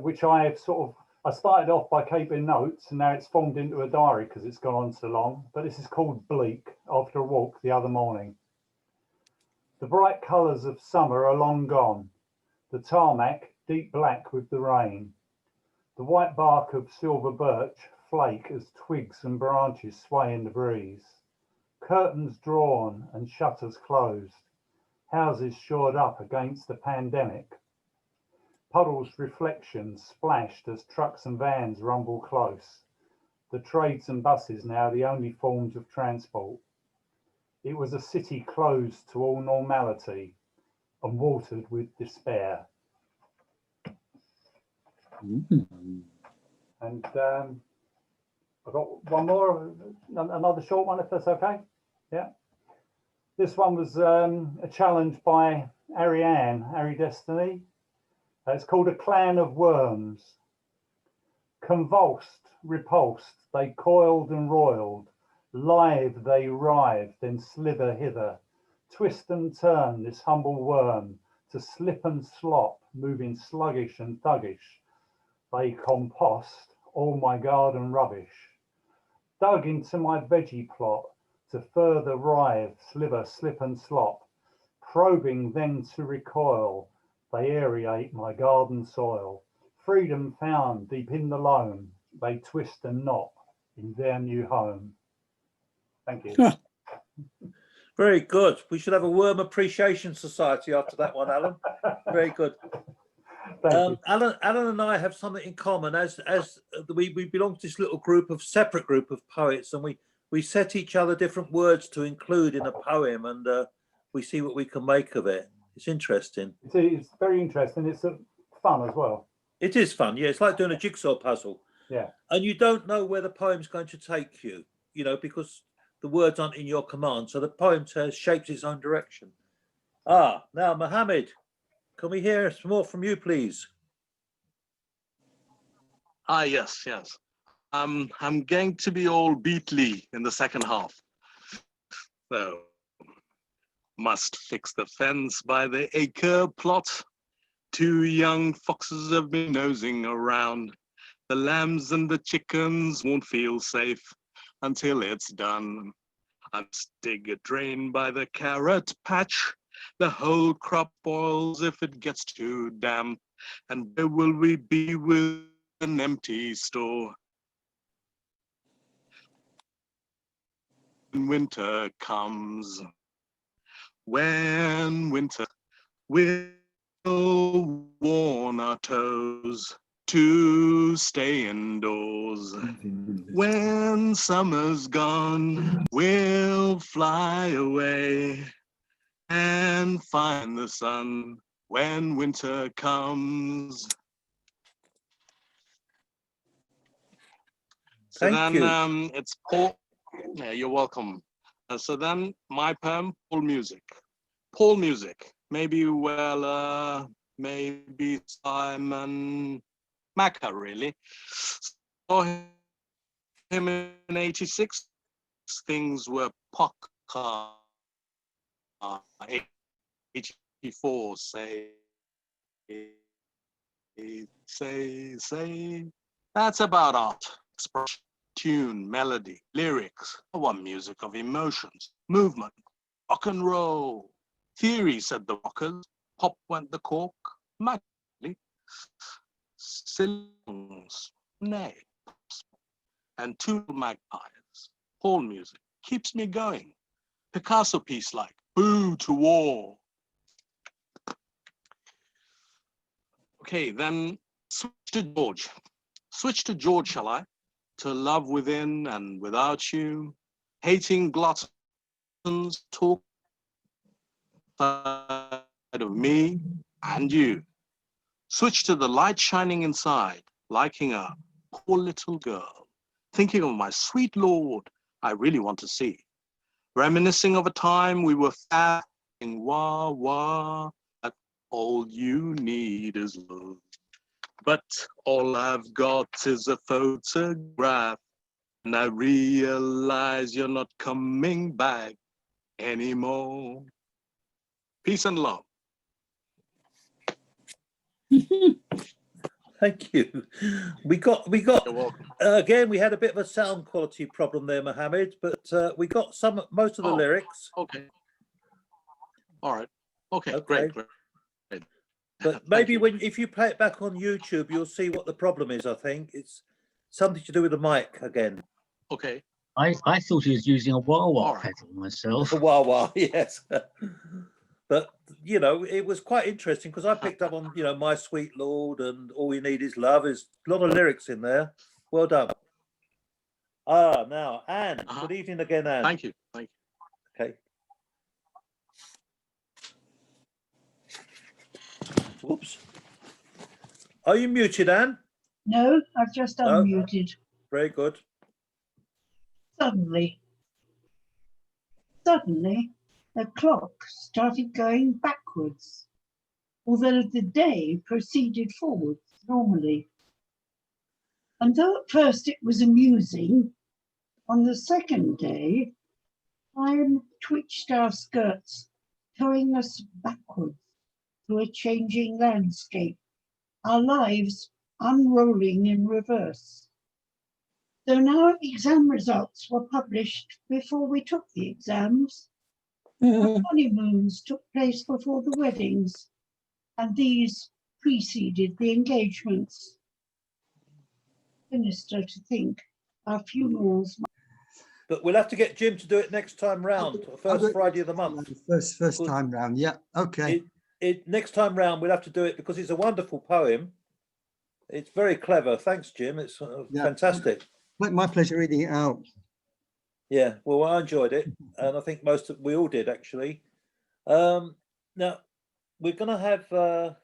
which I started off by keeping notes, and now it's formed into a diary because it's gone on so long. But this is called Bleak, after a walk the other morning. The bright colours of summer are long gone. The tarmac deep black with the rain. The white bark of silver birch flake as twigs and branches sway in the breeze. Curtains drawn and shutters closed. Houses shored up against the pandemic. Puddles reflections splashed as trucks and vans rumble close. The trades and buses now the only forms of transport. It was a city closed to all normality and watered with despair. And I've got one more, another short one, if that's okay. Yeah. This one was a challenge by Ari Destiny. It's called A Clan of Worms. Convulsed, repulsed, they coiled and roiled. Live they writhe, then slither hither. Twist and turn this humble worm to slip and slop, moving sluggish and thuggish. They compost all my garden rubbish. Dug into my veggie plot to further writhe, sliver, slip and slop. Probing then to recoil, they aerate my garden soil. Freedom found deep in the loam, they twist and knot in their new home. Thank you. Very good. We should have a Worm Appreciation Society after that one, Alan. Very good. Alan and I have something in common. As we belong to this little separate group of poets, and we set each other different words to include in a poem, and we see what we can make of it. It's interesting. It's very interesting. It's fun as well. It is fun. Yeah, it's like doing a jigsaw puzzle. Yeah. And you don't know where the poem's going to take you, because the words aren't in your command. So the poem shapes its own direction. Now, Mohammed, can we hear some more from you, please? Yes. I'm going to be all Beatley in the second half. So, must fix the fence by the acre plot. 2 young foxes have been nosing around. The lambs and the chickens won't feel safe until it's done. I must dig a drain by the carrot patch. The whole crop boils if it gets too damp. And where will we be with an empty store? When winter comes, when winter will worn our toes, to stay indoors. When summer's gone, we'll fly away and find the sun when winter comes. So Thank then you. it's Paul. Yeah, you're welcome. So then my poem, Paul Music. Paul Music. Maybe Weller, maybe Simon Macca, really. Saw him in 86. Things were pocker. 84, say. That's about art. Expression, tune, melody, lyrics. I want music of emotions, movement, rock and roll. Theory, said the rockers. Pop went the cork. Magically. Songs, nay. And two magpies. Paul music keeps me going. Picasso piece like Boo to War. Okay, then switch to George. Switch to George, shall I? To love within and without you. Hating gluttons, talk side of me and you. Switch to the light shining inside, liking a poor little girl. Thinking of my sweet Lord, I really want to see. Reminiscing of a time we were fapping wah wah, that all you need is love. But all I've got is a photograph, and I realize you're not coming back anymore. Peace and love. Thank you. We got again, we had a bit of a sound quality problem there, Mohammed, but we got most of the lyrics. Okay. All right. Okay, Okay. great. But maybe if you play it back on YouTube, you'll see what the problem is. I think it's something to do with the mic again. Okay. I thought he was using a wah-wah pedal myself. Wah wah, yes. But you know, it was quite interesting because I picked up on, you know, My Sweet Lord and All You Need Is Love. There's a lot of lyrics in there. Well done. Now, Anne. Good evening again, Anne. Thank you. Okay. Whoops. Are you muted, Anne? No, I've just No? unmuted. Very good. Suddenly, the clock started going backwards, although the day proceeded forwards normally. And though at first it was amusing, on the second day, time twitched our skirts, towing us backwards through a changing landscape, our lives unrolling in reverse. So now exam results were published before we took the exams. Our honeymoons took place before the weddings, and these preceded the engagements. Sinister to think our funerals. But we'll have to get Jim to do it next time round, first Friday of the month. First time round, yeah, okay. Next time round, we'll have to do it because it's a wonderful poem. It's very clever. Thanks, Jim. It's fantastic. My pleasure reading it out. Yeah, well, I enjoyed it, and I think we all did actually. Now we're going to have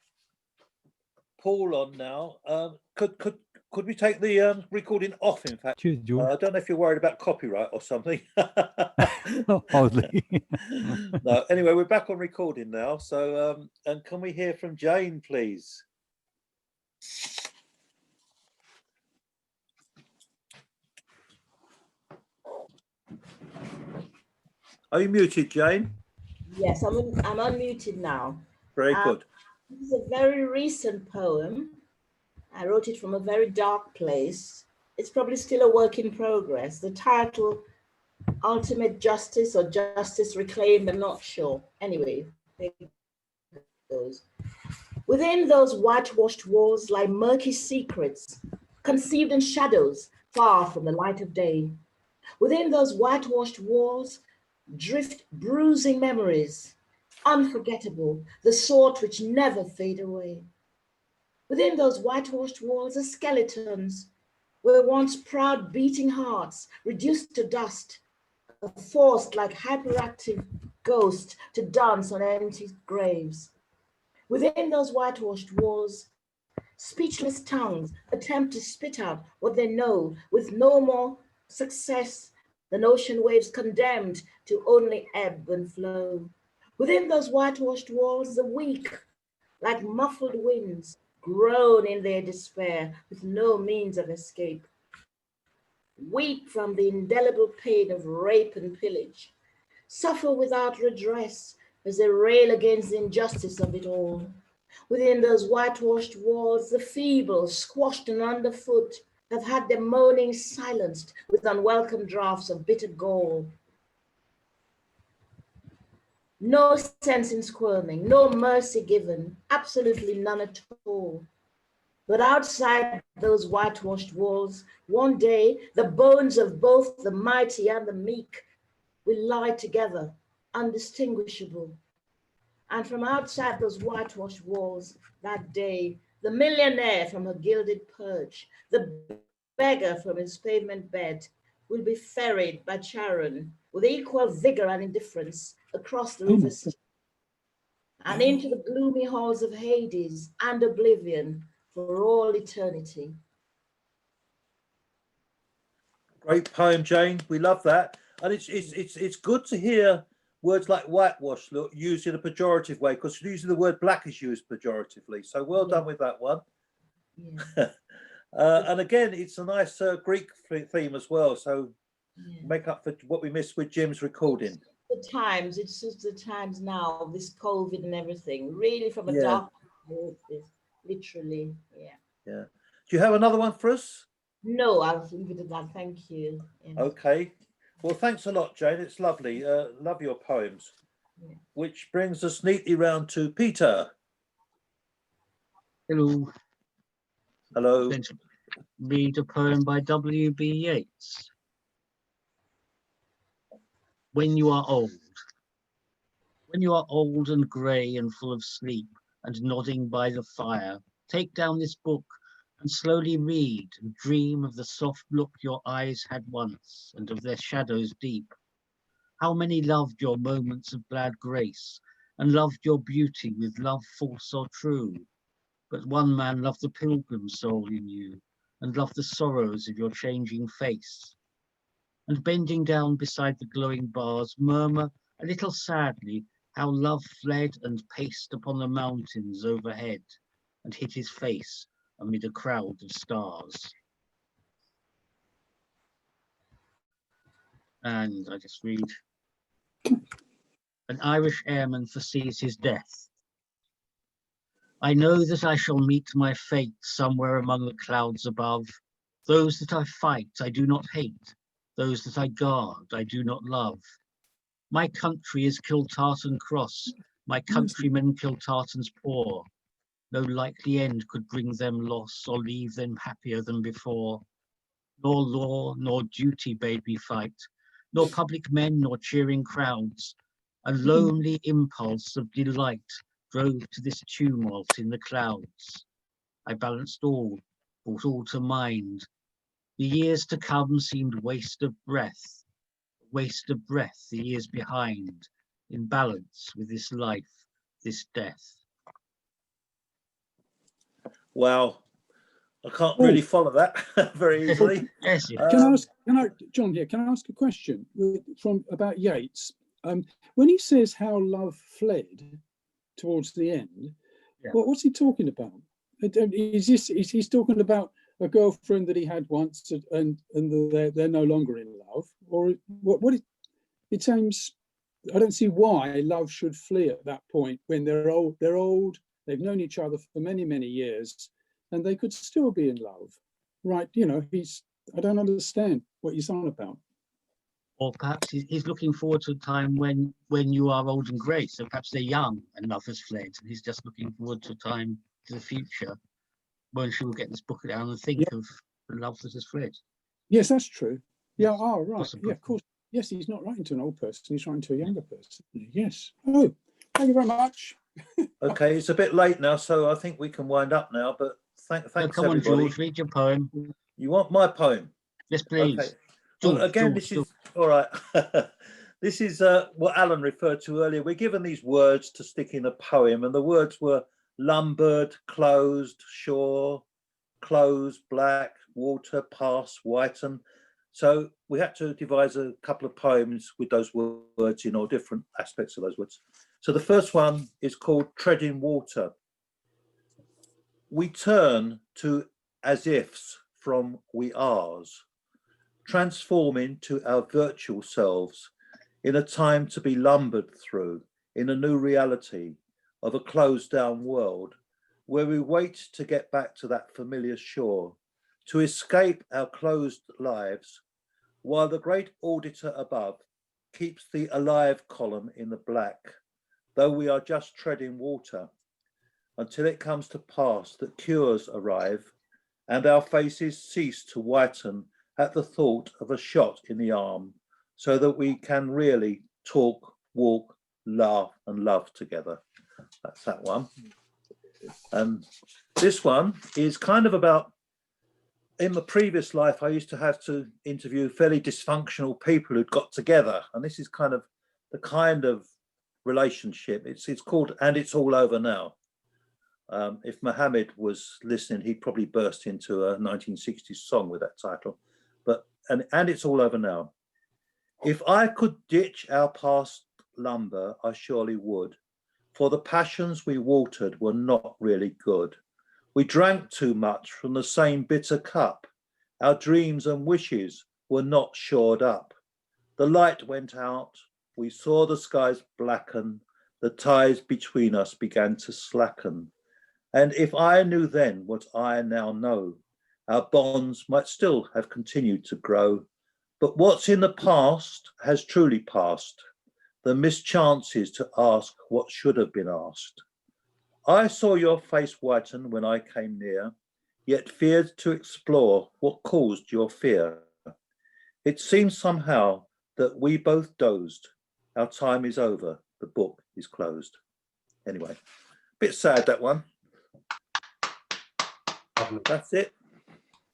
Paul on now. Could we take the recording off? In fact, Cheers, George. I don't know if you're worried about copyright or something. Hardly. No. Anyway, we're back on recording now. So, and can we hear from Jane, please? Are you muted, Jane? Yes, I'm unmuted now. Very good. This is a very recent poem. I wrote it from a very dark place. It's probably still a work in progress. The title, Ultimate Justice or Justice Reclaimed, I'm not sure. Anyway, there it goes. Within those whitewashed walls lie murky secrets, conceived in shadows, far from the light of day. Within those whitewashed walls drift bruising memories, unforgettable, the sort which never fade away. Within those whitewashed walls are skeletons, were once proud beating hearts, reduced to dust, forced like hyperactive ghosts to dance on empty graves. Within those whitewashed walls, speechless tongues attempt to spit out what they know with no more success than ocean waves condemned to only ebb and flow. Within those whitewashed walls, the weak, like muffled winds, groan in their despair with no means of escape. Weep from the indelible pain of rape and pillage, suffer without redress as they rail against the injustice of it all. Within those whitewashed walls, the feeble, squashed and underfoot, have had their moaning silenced with unwelcome draughts of bitter gall. No sense in squirming, no mercy given, absolutely none at all. But outside those whitewashed walls, one day, the bones of both the mighty and the meek will lie together, undistinguishable. And from outside those whitewashed walls, that day, the millionaire from her gilded perch, the beggar from his pavement bed, will be ferried by Charon with equal vigor and indifference across the river Styx and into the gloomy halls of Hades and oblivion for all eternity. Great poem, Jane. We love that, and it's good to hear words like whitewash used in a pejorative way, because usually the word black is used pejoratively. So well done with that one. Yeah. And again, it's a nice Greek theme as well. So make up for what we missed with Jim's recording. The times, it's just the times now, this COVID and everything, really from a Yeah. dark place, literally, yeah. Yeah. Do you have another one for us? No, I'll leave it at that. Thank you. Yeah. Okay. Well, thanks a lot, Jane. It's lovely. Love your poems. Yeah. Which brings us neatly round to Peter. Hello. Hello. Going to read a poem by W.B. Yeats. When you are old. When you are old and grey and full of sleep and nodding by the fire, take down this book and slowly read and dream of the soft look your eyes had once and of their shadows deep. How many loved your moments of glad grace and loved your beauty with love false or true? But one man loved the pilgrim soul in you and loved the sorrows of your changing face. And bending down beside the glowing bars, murmur a little sadly how love fled and paced upon the mountains overhead and hid his face amid a crowd of stars. And I just read, an Irish airman foresees his death. I know that I shall meet my fate somewhere among the clouds above. Those that I fight, I do not hate. Those that I guard, I do not love. My country is Kiltartan Cross. My countrymen Kiltartan's poor. No likely end could bring them loss or leave them happier than before. Nor law nor duty bade me fight, nor public men nor cheering crowds. A lonely impulse of delight drove to this tumult in the clouds. I balanced all, brought all to mind. The years to come seemed waste of breath the years behind, in balance with this life, this death. Wow, I can't really follow that very easily. Yes. John here, can I ask a question from about Yeats? When he says how love fled towards the end, what's he talking about? Is he's talking about a girlfriend that he had once and they're no longer in love, or what it seems, I don't see why love should flee at that point when they're old, they've known each other for many, many years, and they could still be in love, right? You know, I don't understand what he's on about. Or perhaps he's looking forward to a time when you are old and grey, so perhaps they're young and love has fled, and he's just looking forward to a time to the future when she will get this book down and think of the love that has fled. Yes, that's true. Yeah, oh, right. Possible. Yeah, of course. Yes, he's not writing to an old person, he's writing to a younger person. Yes. Oh, thank you very much. Okay, it's a bit late now, so I think we can wind up now. But thanks, Come on, everybody. George, read your poem. You want my poem? Yes, please. Okay. George, Well, again, George, this is all right. This is what Alan referred to earlier. We're given these words to stick in a poem, and the words were lumbered, closed, shore, close, black, water, pass, whiten. So we had to devise a couple of poems with those words in, or different aspects of those words. So the first one is called Treading Water. We turn to as ifs from we ares, transforming to our virtual selves in a time to be lumbered through, in a new reality of a closed down world, where we wait to get back to that familiar shore, to escape our closed lives, while the great auditor above keeps the alive column in the black, though we are just treading water, until it comes to pass that cures arrive, and our faces cease to whiten at the thought of a shot in the arm, so that we can really talk, walk, laugh and love together. That's that one. And this one is kind of about, in my previous life, I used to have to interview fairly dysfunctional people who'd got together. And this is kind of the kind of relationship. It's called And It's All Over Now. If Mohammed was listening, he'd probably burst into a 1960s song with that title. But and it's all over now. If I could ditch our past lumber, I surely would. For the passions we watered were not really good. We drank too much from the same bitter cup. Our dreams and wishes were not shored up. The light went out. We saw the skies blacken. The ties between us began to slacken. And if I knew then what I now know, our bonds might still have continued to grow. But what's in the past has truly passed. The mischances to ask what should have been asked. I saw your face whiten when I came near, yet feared to explore what caused your fear. It seems somehow that we both dozed. Our time is over, the book is closed. Anyway, bit sad, that one. That's it.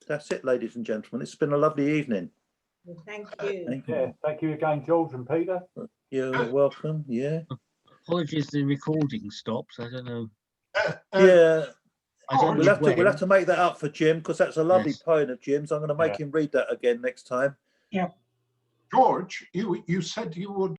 That's it, ladies and gentlemen. It's been a lovely evening. Thank you. Thank you. Yeah, thank you again, George and Peter. You're welcome. Yeah. Apologies, the recording stops. I don't know. Yeah. I don't We'll know have when. to make that up for Jim, because that's a lovely Yes. poem of Jim's. I'm going to make him read that again next time. George, you said you would